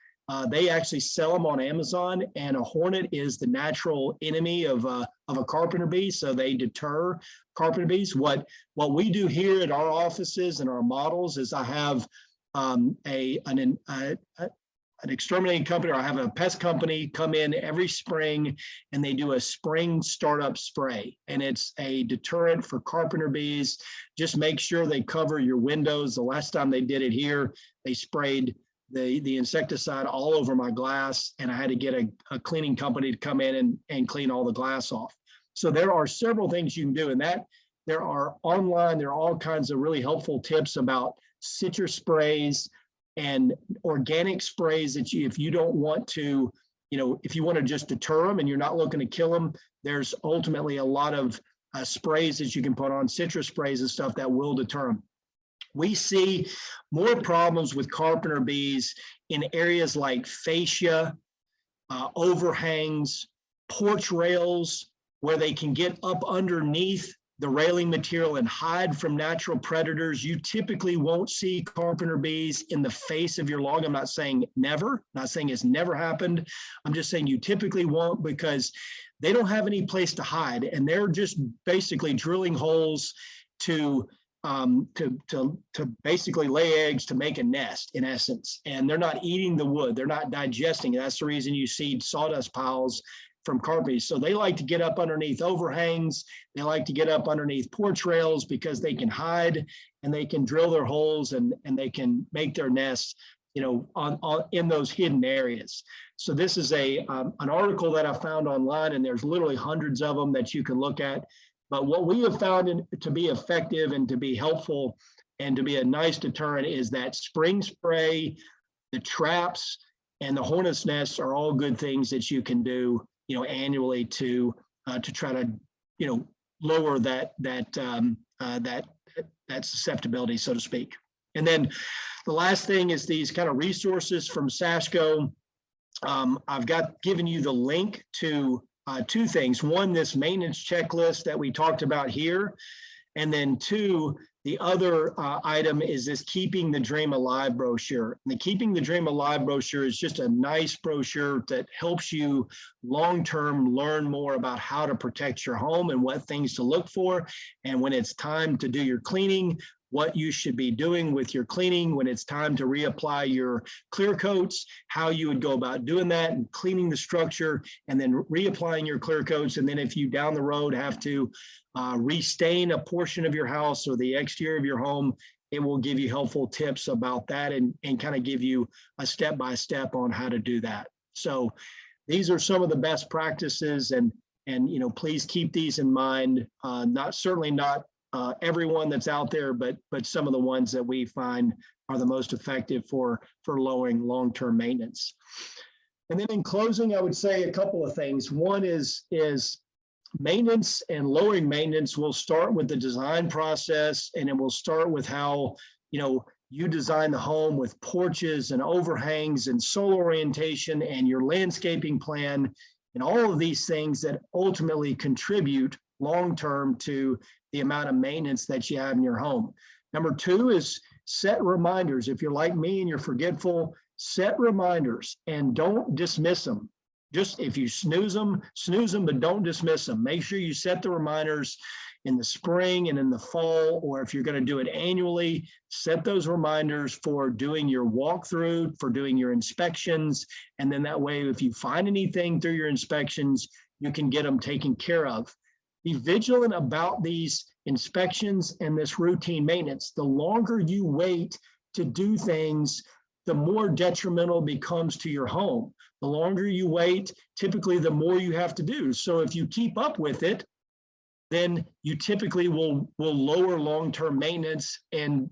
They actually sell them on Amazon, and a hornet is the natural enemy of a carpenter bee, so they deter carpenter bees. What we do here at our offices and our models is I have an exterminating company, or I have a pest company come in every spring, and they do a spring startup spray, and it's a deterrent for carpenter bees. Just make sure they cover your windows. The last time they did it here, they sprayed the insecticide all over my glass, and I had to get a cleaning company to come in and clean all the glass off. So there are several things you can do, and that there are online, there are all kinds of really helpful tips about citrus sprays and organic sprays that if you don't want to, if you want to just deter them and you're not looking to kill them, there's ultimately a lot of sprays that you can put on, citrus sprays and stuff that will deter them. We see more problems with carpenter bees in areas like fascia, overhangs, porch rails, where they can get up underneath the railing material and hide from natural predators. You typically won't see carpenter bees in the face of your log. I'm not saying never, not saying it's never happened. I'm just saying you typically won't, because they don't have any place to hide, and they're just basically drilling holes to basically lay eggs to make a nest, in essence. And they're not eating the wood, they're not digesting it. That's the reason you see sawdust piles from carpenter bees. So they like to get up underneath overhangs, they like to get up underneath porch rails, because they can hide and they can drill their holes and they can make their nests, in those hidden areas. So this is an article that I found online, and there's literally hundreds of them that you can look at. But what we have found to be effective and to be helpful and to be a nice deterrent is that spring spray, the traps, and the hornet's nests are all good things that you can do, annually to try to, lower that susceptibility, so to speak. And then the last thing is these kind of resources from SASCO. I've given you the link to two things. One, this maintenance checklist that we talked about here. And then two, the other item is this Keeping the Dream Alive brochure. And the Keeping the Dream Alive brochure is just a nice brochure that helps you long-term learn more about how to protect your home and what things to look for. And when it's time to do your cleaning, what you should be doing with your cleaning. When it's time to reapply your clear coats, how you would go about doing that and cleaning the structure, and then reapplying your clear coats. And then if you down the road have to restain a portion of your house or the exterior of your home, it will give you helpful tips about that and kind of give you a step-by-step on how to do that. So these are some of the best practices, and please keep these in mind. Certainly not everyone that's out there, but some of the ones that we find are the most effective for lowering long-term maintenance. And then in closing, I would say a couple of things. One is maintenance and lowering maintenance will start with the design process, and it will start with how you design the home with porches and overhangs and solar orientation and your landscaping plan, and all of these things that ultimately contribute long-term to the amount of maintenance that you have in your home. Number two is set reminders. If you're like me and you're forgetful, set reminders and don't dismiss them. Just if you snooze them, but don't dismiss them. Make sure you set the reminders in the spring and in the fall, or if you're going to do it annually, set those reminders for doing your walkthrough, for doing your inspections. And then that way, if you find anything through your inspections, you can get them taken care of. Be vigilant about these inspections and this routine maintenance. The longer you wait to do things, the more detrimental it becomes to your home. The longer you wait, typically the more you have to do. So if you keep up with it, then you typically will lower long-term maintenance and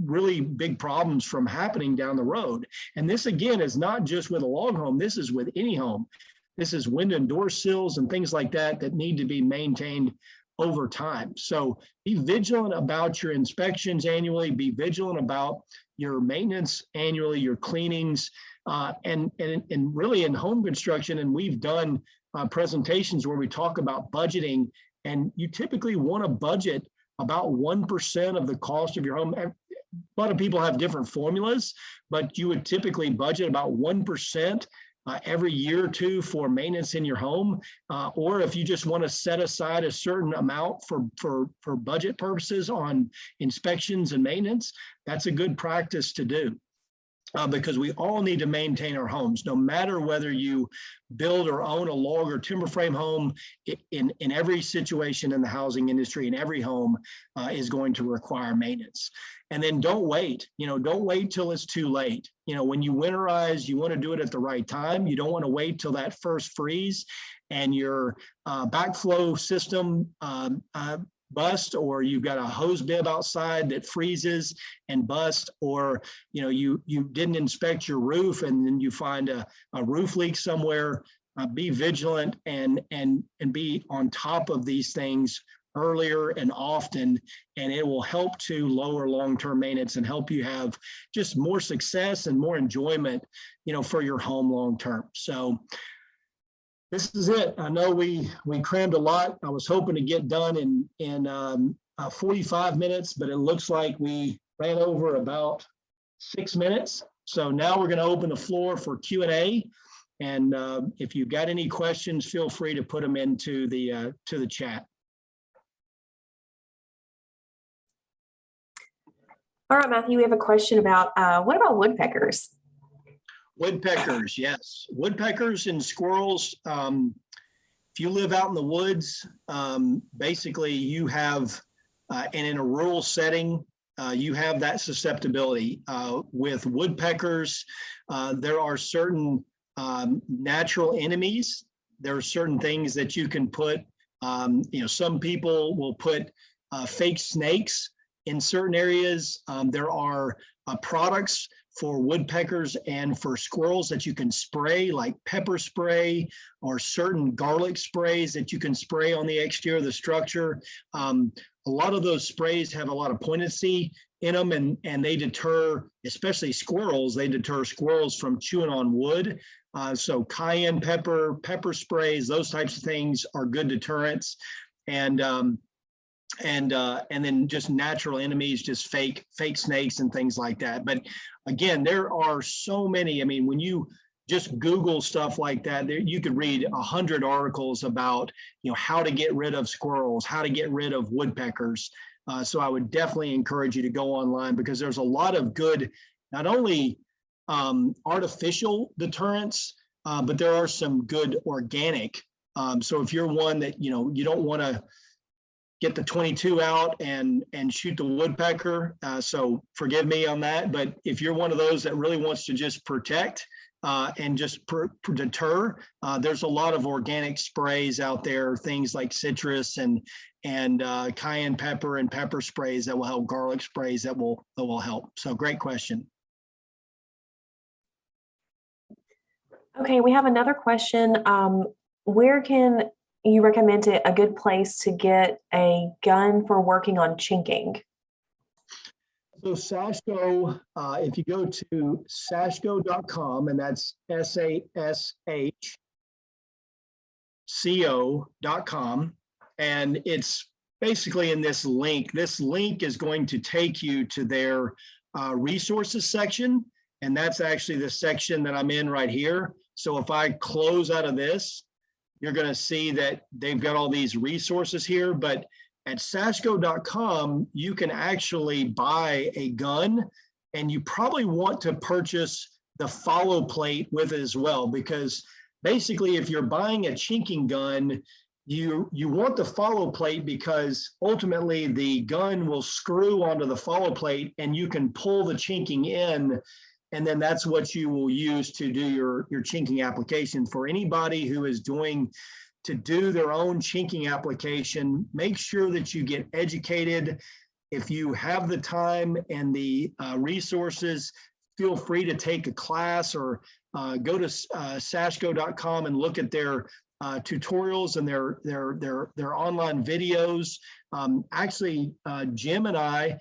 really big problems from happening down the road. And this, again, is not just with a log home. This is with any home. This is window and door sills and things like that that need to be maintained over time. So be vigilant about your inspections annually. Be vigilant about your maintenance annually, your cleanings, and really in home construction. And we've done presentations where we talk about budgeting And you typically want to budget about 1% of the cost of your home. A lot of people have different formulas, but you would typically budget about 1% every year or two for maintenance in your home. Or if you just want to set aside a certain amount for budget purposes on inspections and maintenance, that's a good practice to do. Because we all need to maintain our homes, no matter whether you build or own a log or timber frame home. In every situation in the housing industry, in every home is going to require maintenance. And then don't wait. Don't wait till it's too late. When you winterize, you want to do it at the right time. You don't want to wait till that first freeze and your backflow system bust, or you've got a hose bib outside that freezes and bust, or you didn't inspect your roof and then you find a roof leak somewhere. Be vigilant and be on top of these things earlier and often, and it will help to lower long-term maintenance and help you have just more success and more enjoyment for your home long-term. So this is it. I know we crammed a lot. I was hoping to get done in 45 minutes, but it looks like we ran over about 6 minutes. So now we're going to open the floor for Q&A. And if you've got any questions, feel free to put them into the chat. All right, Matthew, we have a question about what about woodpeckers? Woodpeckers, yes. Woodpeckers and squirrels. If you live out in the woods, basically you have, and in a rural setting, you have that susceptibility. With woodpeckers, there are certain natural enemies. There are certain things that you can put, some people will put fake snakes in certain areas. There are products for woodpeckers and for squirrels that you can spray, like pepper spray or certain garlic sprays that you can spray on the exterior of the structure. A lot of those sprays have a lot of poignancy in them, and they deter, especially squirrels, they deter squirrels from chewing on wood. So cayenne pepper, pepper sprays, those types of things are good deterrents. And then just natural enemies, just fake snakes and things like that. But again, there are so many. I mean, when you just Google stuff like that, you could read 100 articles about how to get rid of squirrels, how to get rid of woodpeckers. So I would definitely encourage you to go online, because there's a lot of good, not only artificial deterrents, but there are some good organic. So if you're one that you don't want to get the 22 out and shoot the woodpecker, so forgive me on that. But if you're one of those that really wants to just protect and just deter, there's a lot of organic sprays out there, things like citrus and cayenne pepper and pepper sprays that will help, garlic sprays that will help. So great question. Okay, we have another question. Where can you recommend a good place to get a gun for working on chinking? So Sashco, if you go to sashco.com, and that's SASHCO.com, and it's basically in this link. This link is going to take you to their resources section, and that's actually the section that I'm in right here. So if I close out of this, you're going to see that they've got all these resources here. But at sashco.com, you can actually buy a gun, and you probably want to purchase the follow plate with it as well, because basically if you're buying a chinking gun, you want the follow plate, because ultimately the gun will screw onto the follow plate and you can pull the chinking in, and then that's what you will use to do your chinking application. For anybody who is doing to do their own chinking application, make sure that you get educated. If you have the time and the resources, feel free to take a class or go to sashco.com and look at their tutorials and their online videos. Actually, Jim and I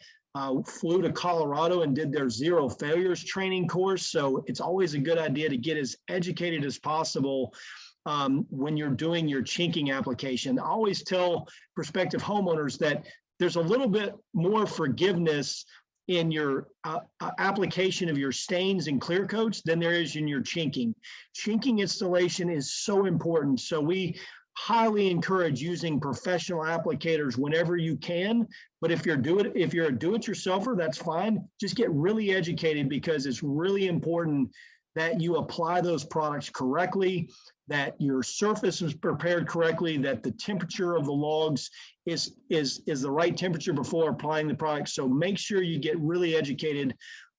flew to Colorado and did their zero failures training course. So it's always a good idea to get as educated as possible when you're doing your chinking application. I always tell prospective homeowners that there's a little bit more forgiveness in your application of your stains and clear coats than there is in your chinking. Chinking installation is so important. So we highly encourage using professional applicators whenever you can. But if you're a do-it-yourselfer, that's fine. Just get really educated, because it's really important that you apply those products correctly, that your surface is prepared correctly, that the temperature of the logs is the right temperature before applying the product. So make sure you get really educated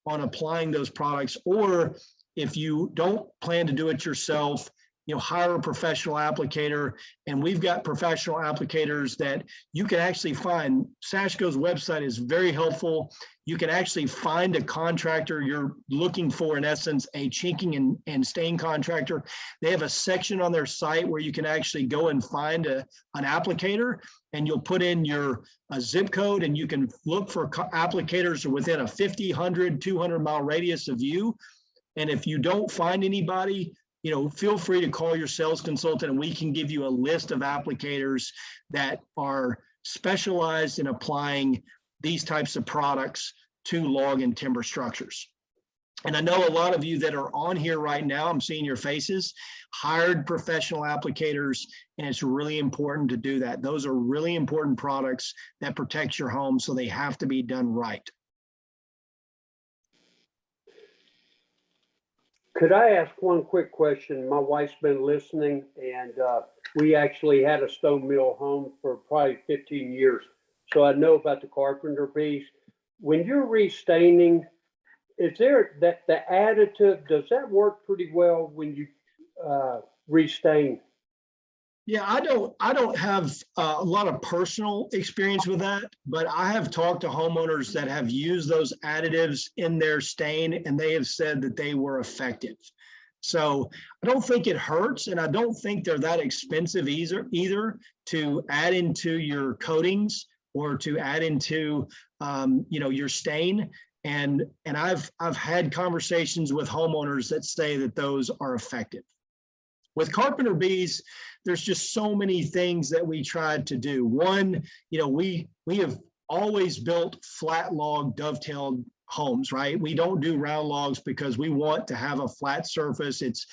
on applying those products. Or if you don't plan to do it yourself, hire a professional applicator. And we've got professional applicators that you can actually find. Sashco's website is very helpful. You can actually find a contractor you're looking for, in essence, a chinking and stain contractor. They have a section on their site where you can actually go and find an applicator, and you'll put in your zip code, and you can look for applicators within a 50, 100, 200-mile radius of you. And if you don't find anybody, feel free to call your sales consultant, and we can give you a list of applicators that are specialized in applying these types of products to log and timber structures. And I know a lot of you that are on here right now, I'm seeing your faces, hired professional applicators, and it's really important to do that. Those are really important products that protect your home, so they have to be done right. Could I ask one quick question? My wife's been listening, and we actually had a StoneMill home for probably 15 years. So I know about the Carpenter Bees. When you're restaining, is there the additive, does that work pretty well when you restain? Yeah, I don't have a lot of personal experience with that, but I have talked to homeowners that have used those additives in their stain, and they have said that they were effective. So I don't think it hurts, and I don't think they're that expensive either to add into your coatings or to add into your stain. And I've had conversations with homeowners that say that those are effective. With Carpenter Bees, there's just so many things that we tried to do. One, we have always built flat log dovetailed homes, right? We don't do round logs because we want to have a flat surface. It's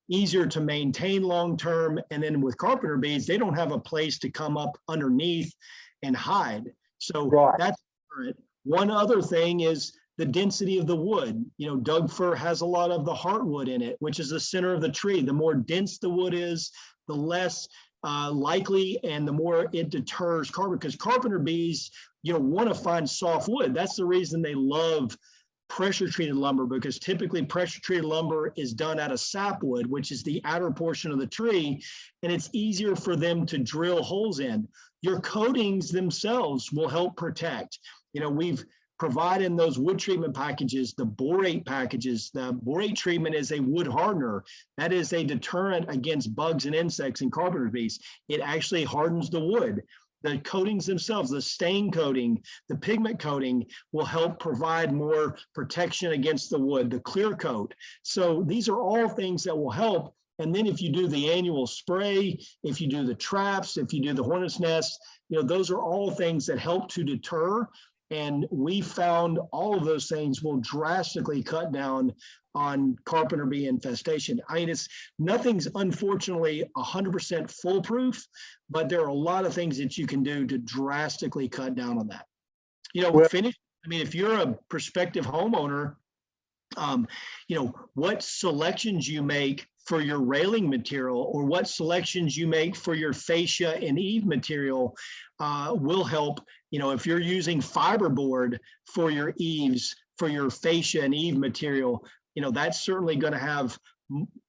easier to maintain long-term. And then with Carpenter Bees, they don't have a place to come up underneath and hide. So that's different. One other thing is the density of the wood. Doug fir has a lot of the heartwood in it, which is the center of the tree. The more dense the wood is, the less likely and the more it deters carpenter, because Carpenter Bees, want to find soft wood. That's the reason they love pressure treated lumber, because typically pressure treated lumber is done out of sapwood, which is the outer portion of the tree, and it's easier for them to drill holes in. Your coatings themselves will help protect. We've provided in those wood treatment packages, the borate packages. The borate treatment is a wood hardener. That is a deterrent against bugs and insects in Carpenter Bees. It actually hardens the wood. The coatings themselves, the stain coating, the pigment coating will help provide more protection against the wood, the clear coat. So these are all things that will help. And then if you do the annual spray, if you do the traps, if you do the hornet's nest, those are all things that help to deter. And we found all of those things will drastically cut down on Carpenter Bee infestation. I mean, nothing's unfortunately 100% foolproof, but there are a lot of things that you can do to drastically cut down on that. If you're a prospective homeowner, what selections you make for your railing material or what selections you make for your fascia and eave material will help. If you're using fiberboard for your eaves, for your fascia and eave material, that's certainly going to have,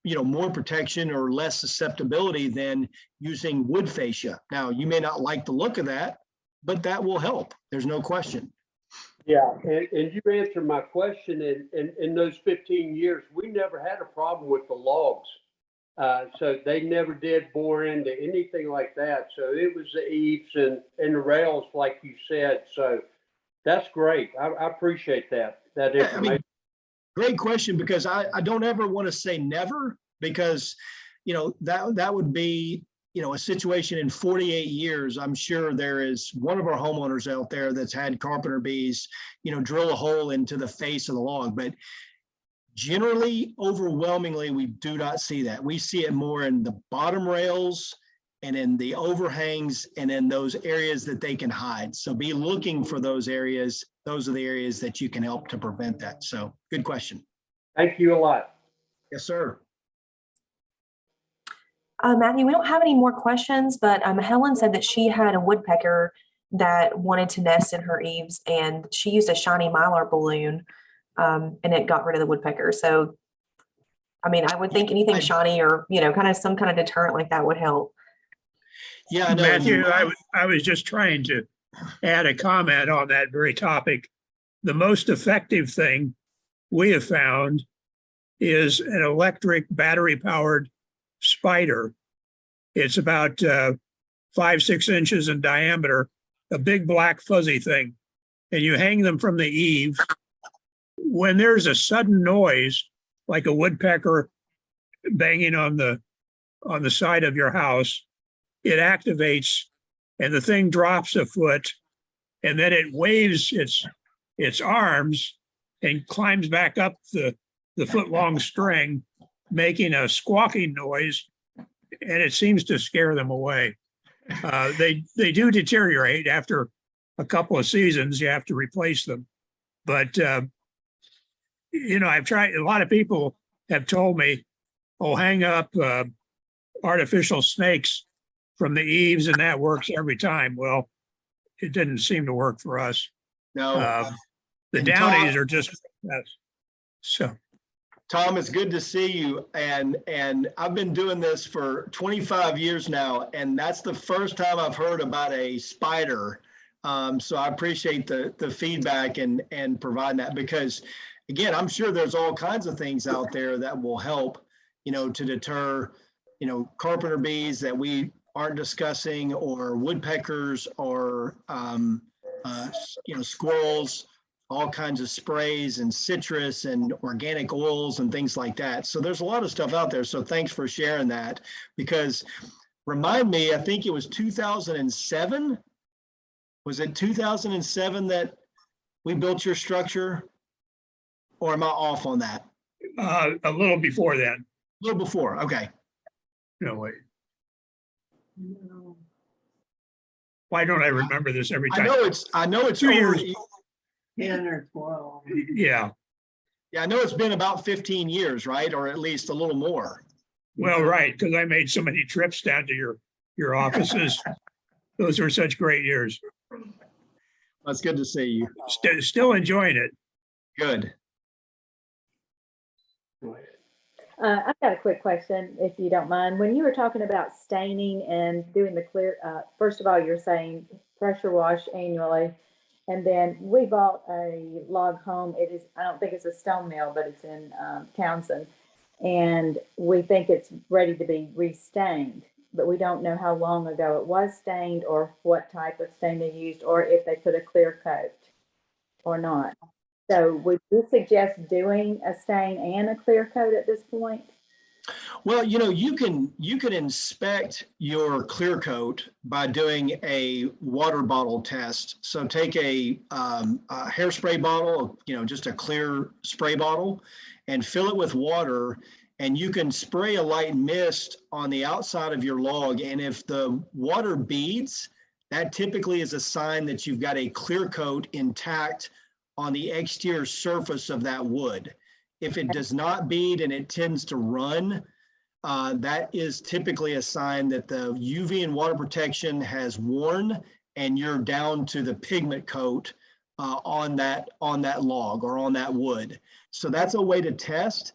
more protection or less susceptibility than using wood fascia. Now, you may not like the look of that, but that will help. There's no question. Yeah, and you answered my question. In those 15 years, we never had a problem with the logs. So they never did bore into anything like that. So it was the eaves and the rails, like you said. So that's great. I appreciate that information. Great question, because I don't ever want to say never, because that would be, a situation in 48 years. I'm sure there is one of our homeowners out there that's had Carpenter Bees, drill a hole into the face of the log. But generally, overwhelmingly, we do not see that. We see it more in the bottom rails and in the overhangs and in those areas that they can hide. So be looking for those areas. Those are the areas that you can help to prevent that. So good question. Thank you a lot. Yes, sir. Matthew, we don't have any more questions, but Helen said that she had a woodpecker that wanted to nest in her eaves, and she used a shiny mylar balloon, and it got rid of the woodpecker. So, I mean, I would think anything shiny or, kind of some kind of deterrent like that would help. Yeah, I know. Matthew, I was just trying to add a comment on that very topic. The most effective thing we have found is an electric battery-powered spider. It's about 5-6 inches in diameter, a big black fuzzy thing, and you hang them from the eave. When there's a sudden noise, like a woodpecker banging on the side of your house, it activates and the thing drops a foot, and then it waves its arms and climbs back up the foot-long string, making a squawking noise, and it seems to scare them away. They do deteriorate after a couple of seasons. You have to replace them. But, I've tried, a lot of people have told me, oh, hang up artificial snakes from the eaves and that works every time. Well, it didn't seem to work for us. No. The Downies are just, so. Tom, it's good to see you. And I've been doing this for 25 years now, and that's the first time I've heard about a spider. So I appreciate the feedback and providing that, because again, I'm sure there's all kinds of things out there that will help, to deter, Carpenter bees that we aren't discussing, or woodpeckers, or, squirrels, all kinds of sprays and citrus and organic oils and things like that. So there's a lot of stuff out there. So thanks for sharing that, because remind me, I think it was 2007. Was it 2007 that we built your structure, or am I off on that? A little before then. A little before. Okay. No, wait. Why don't I remember this every time? I know it's 2 years. 10 or 12. Yeah. Yeah, I know it's been about 15 years, right? Or at least a little more. Well, right, because I made so many trips down to your offices. Those were such great years. That's good to see you. Still enjoying it. Good. I've got a quick question, if you don't mind. When you were talking about staining and doing the clear, first of all, you're saying pressure wash annually. And then we bought a log home. It is, I don't think it's a StoneMill, but it's in Townsend. And we think it's ready to be restained, but we don't know how long ago it was stained, or what type of stain they used, or if they put a clear coat or not. So would you suggest doing a stain and a clear coat at this point? Well, you can inspect your clear coat by doing a water bottle test. So take a hairspray bottle, just a clear spray bottle, and fill it with water, and you can spray a light mist on the outside of your log. And if the water beads, that typically is a sign that you've got a clear coat intact on the exterior surface of that wood. If it does not bead and it tends to run, that is typically a sign that the UV and water protection has worn, and you're down to the pigment coat on that log or on that wood. So that's a way to test.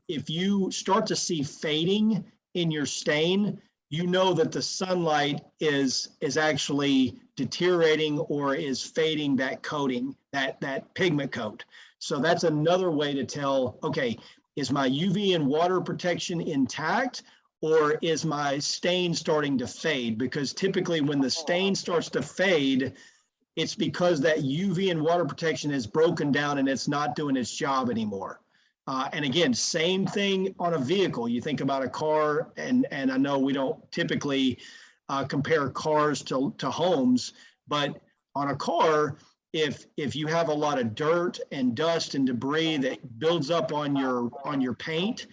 If you start to see fading in your stain, you know that the sunlight is actually deteriorating or is fading that coating, that pigment coat. So that's another way to tell, okay, is my UV and water protection intact, or is my stain starting to fade? Because typically when the stain starts to fade, it's because that UV and water protection is broken down and it's not doing its job anymore. And again, same thing on a vehicle. You think about a car, and I know we don't typically compare cars to homes, but on a car, if you have a lot of dirt and dust and debris that builds up on your paint,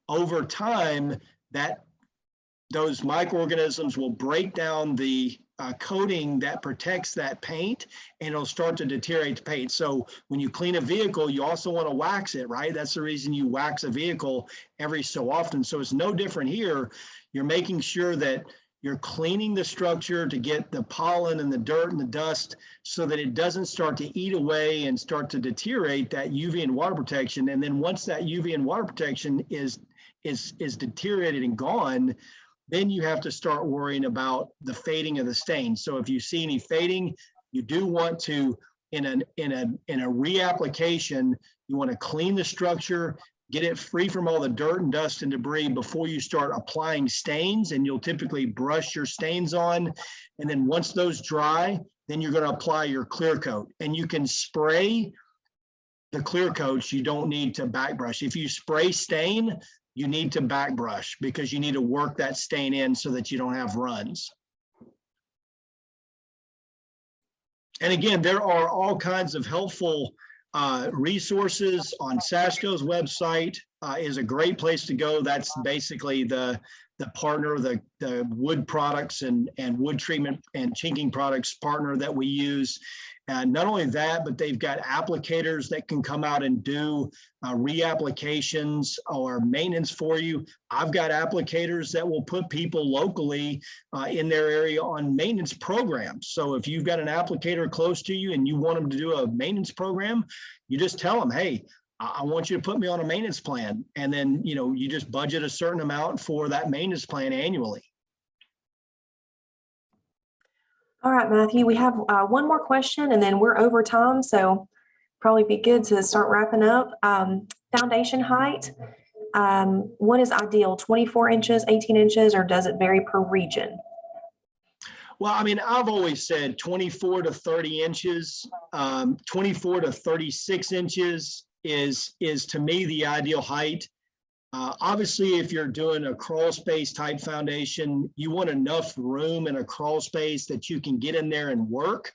over time, those microorganisms will break down the coating that protects that paint, and it'll start to deteriorate the paint. So when you clean a vehicle, you also want to wax it, right? That's the reason you wax a vehicle every so often. So it's no different here. You're making sure that you're cleaning the structure to get the pollen and the dirt and the dust so that it doesn't start to eat away and start to deteriorate that UV and water protection. And then once that UV and water protection is deteriorated and gone, then you have to start worrying about the fading of the stain. So if you see any fading, you do want to, in a reapplication, you want to clean the structure, get it free from all the dirt and dust and debris before you start applying stains, and you'll typically brush your stains on. And then once those dry, then you're going to apply your clear coat, and you can spray the clear coats. You don't need to back brush. If you spray stain, you need to back brush because you need to work that stain in so that you don't have runs. And again, there are all kinds of helpful resources on SASCO's website. Is a great place to go. That's basically the partner, the wood products and wood treatment and chinking products partner that we use. And not only that, but they've got applicators that can come out and do reapplications or maintenance for you. I've got applicators that will put people locally in their area on maintenance programs. So if you've got an applicator close to you and you want them to do a maintenance program, you just tell them, hey, I want you to put me on a maintenance plan. And then, you just budget a certain amount for that maintenance plan annually. All right, Matthew, we have one more question and then we're over time. So probably be good to start wrapping up. Foundation height, what is ideal, 24 inches, 18 inches, or does it vary per region? Well, I mean, I've always said 24 to 30 inches, 24 to 36 inches is to me the ideal height. Obviously, if you're doing a crawl space type foundation, you want enough room in a crawl space that you can get in there and work.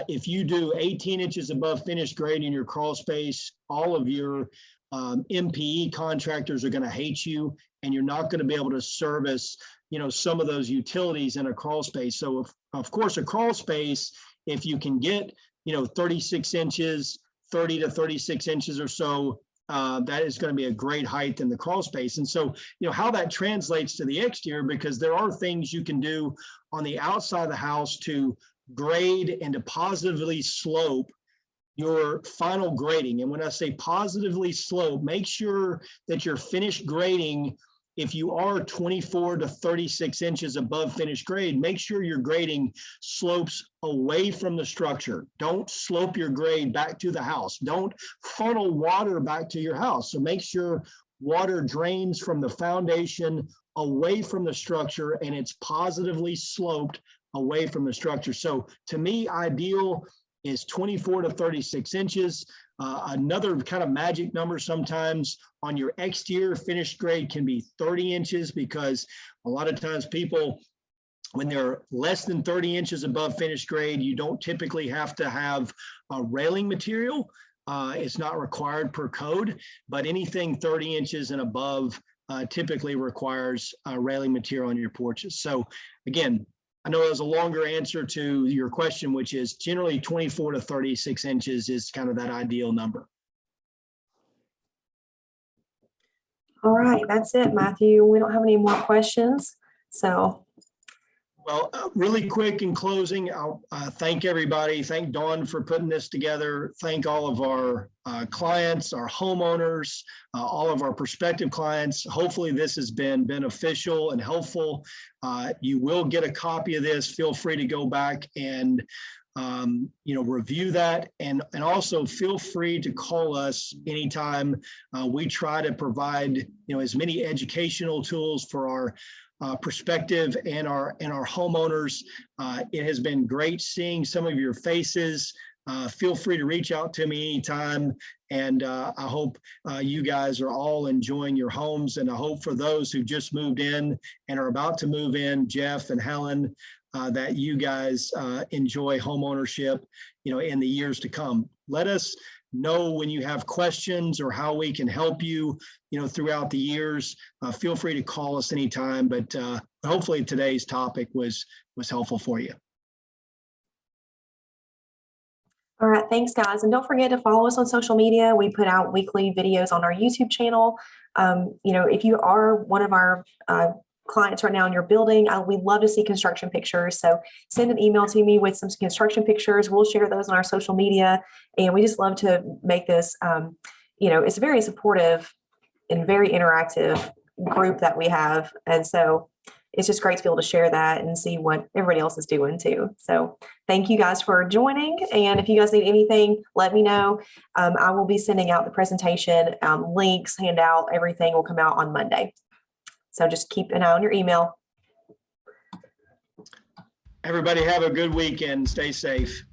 If you do 18 inches above finished grade in your crawl space, all of your MPE contractors are going to hate you, and you're not going to be able to service, some of those utilities in a crawl space. So, of course, a crawl space, if you can get, 36 inches, 30 to 36 inches or so, that is going to be a great height in the crawl space. And so, how that translates to the exterior, because there are things you can do on the outside of the house to grade and to positively slope your final grading. And when I say positively slope, make sure that your finished grading, if you are 24 to 36 inches above finished grade, make sure your grading slopes away from the structure. Don't slope your grade back to the house. Don't funnel water back to your house. So make sure water drains from the foundation away from the structure and it's positively sloped away from the structure. So to me, ideal is 24 to 36 inches. Another kind of magic number sometimes on your exterior finished grade can be 30 inches, because a lot of times people, when they're less than 30 inches above finished grade, you don't typically have to have a railing material. It's not required per code, but anything 30 inches and above typically requires railing material on your porches. So again, I know it was a longer answer to your question, which is generally 24 to 36 inches is kind of that ideal number. All right, that's it, Matthew. We don't have any more questions. So. Well, really quick in closing, I'll thank everybody. Thank Dawn for putting this together. Thank all of our clients, our homeowners, all of our prospective clients. Hopefully this has been beneficial and helpful. You will get a copy of this. Feel free to go back and review that, and also feel free to call us anytime. We try to provide as many educational tools for our prospective and our homeowners. It has been great seeing some of your faces. feel free to reach out to me anytime. And I hope you guys are all enjoying your homes. And I hope for those who just moved in and are about to move in, Jeff and Helen, that you guys enjoy home ownership, in the years to come. Let us know when you have questions or how we can help you, throughout the years. Feel free to call us anytime, but hopefully today's topic was helpful for you. All right, thanks guys. And don't forget to follow us on social media. We put out weekly videos on our YouTube channel. If you are one of our clients right now in your building, we'd love to see construction pictures. So send an email to me with some construction pictures. We'll share those on our social media. And we just love to make this, it's a very supportive and very interactive group that we have. And so it's just great to be able to share that and see what everybody else is doing too. So thank you guys for joining. And if you guys need anything, let me know. I will be sending out the presentation, links, handout, everything will come out on Monday. So just keep an eye on your email. Everybody have a good weekend. Stay safe.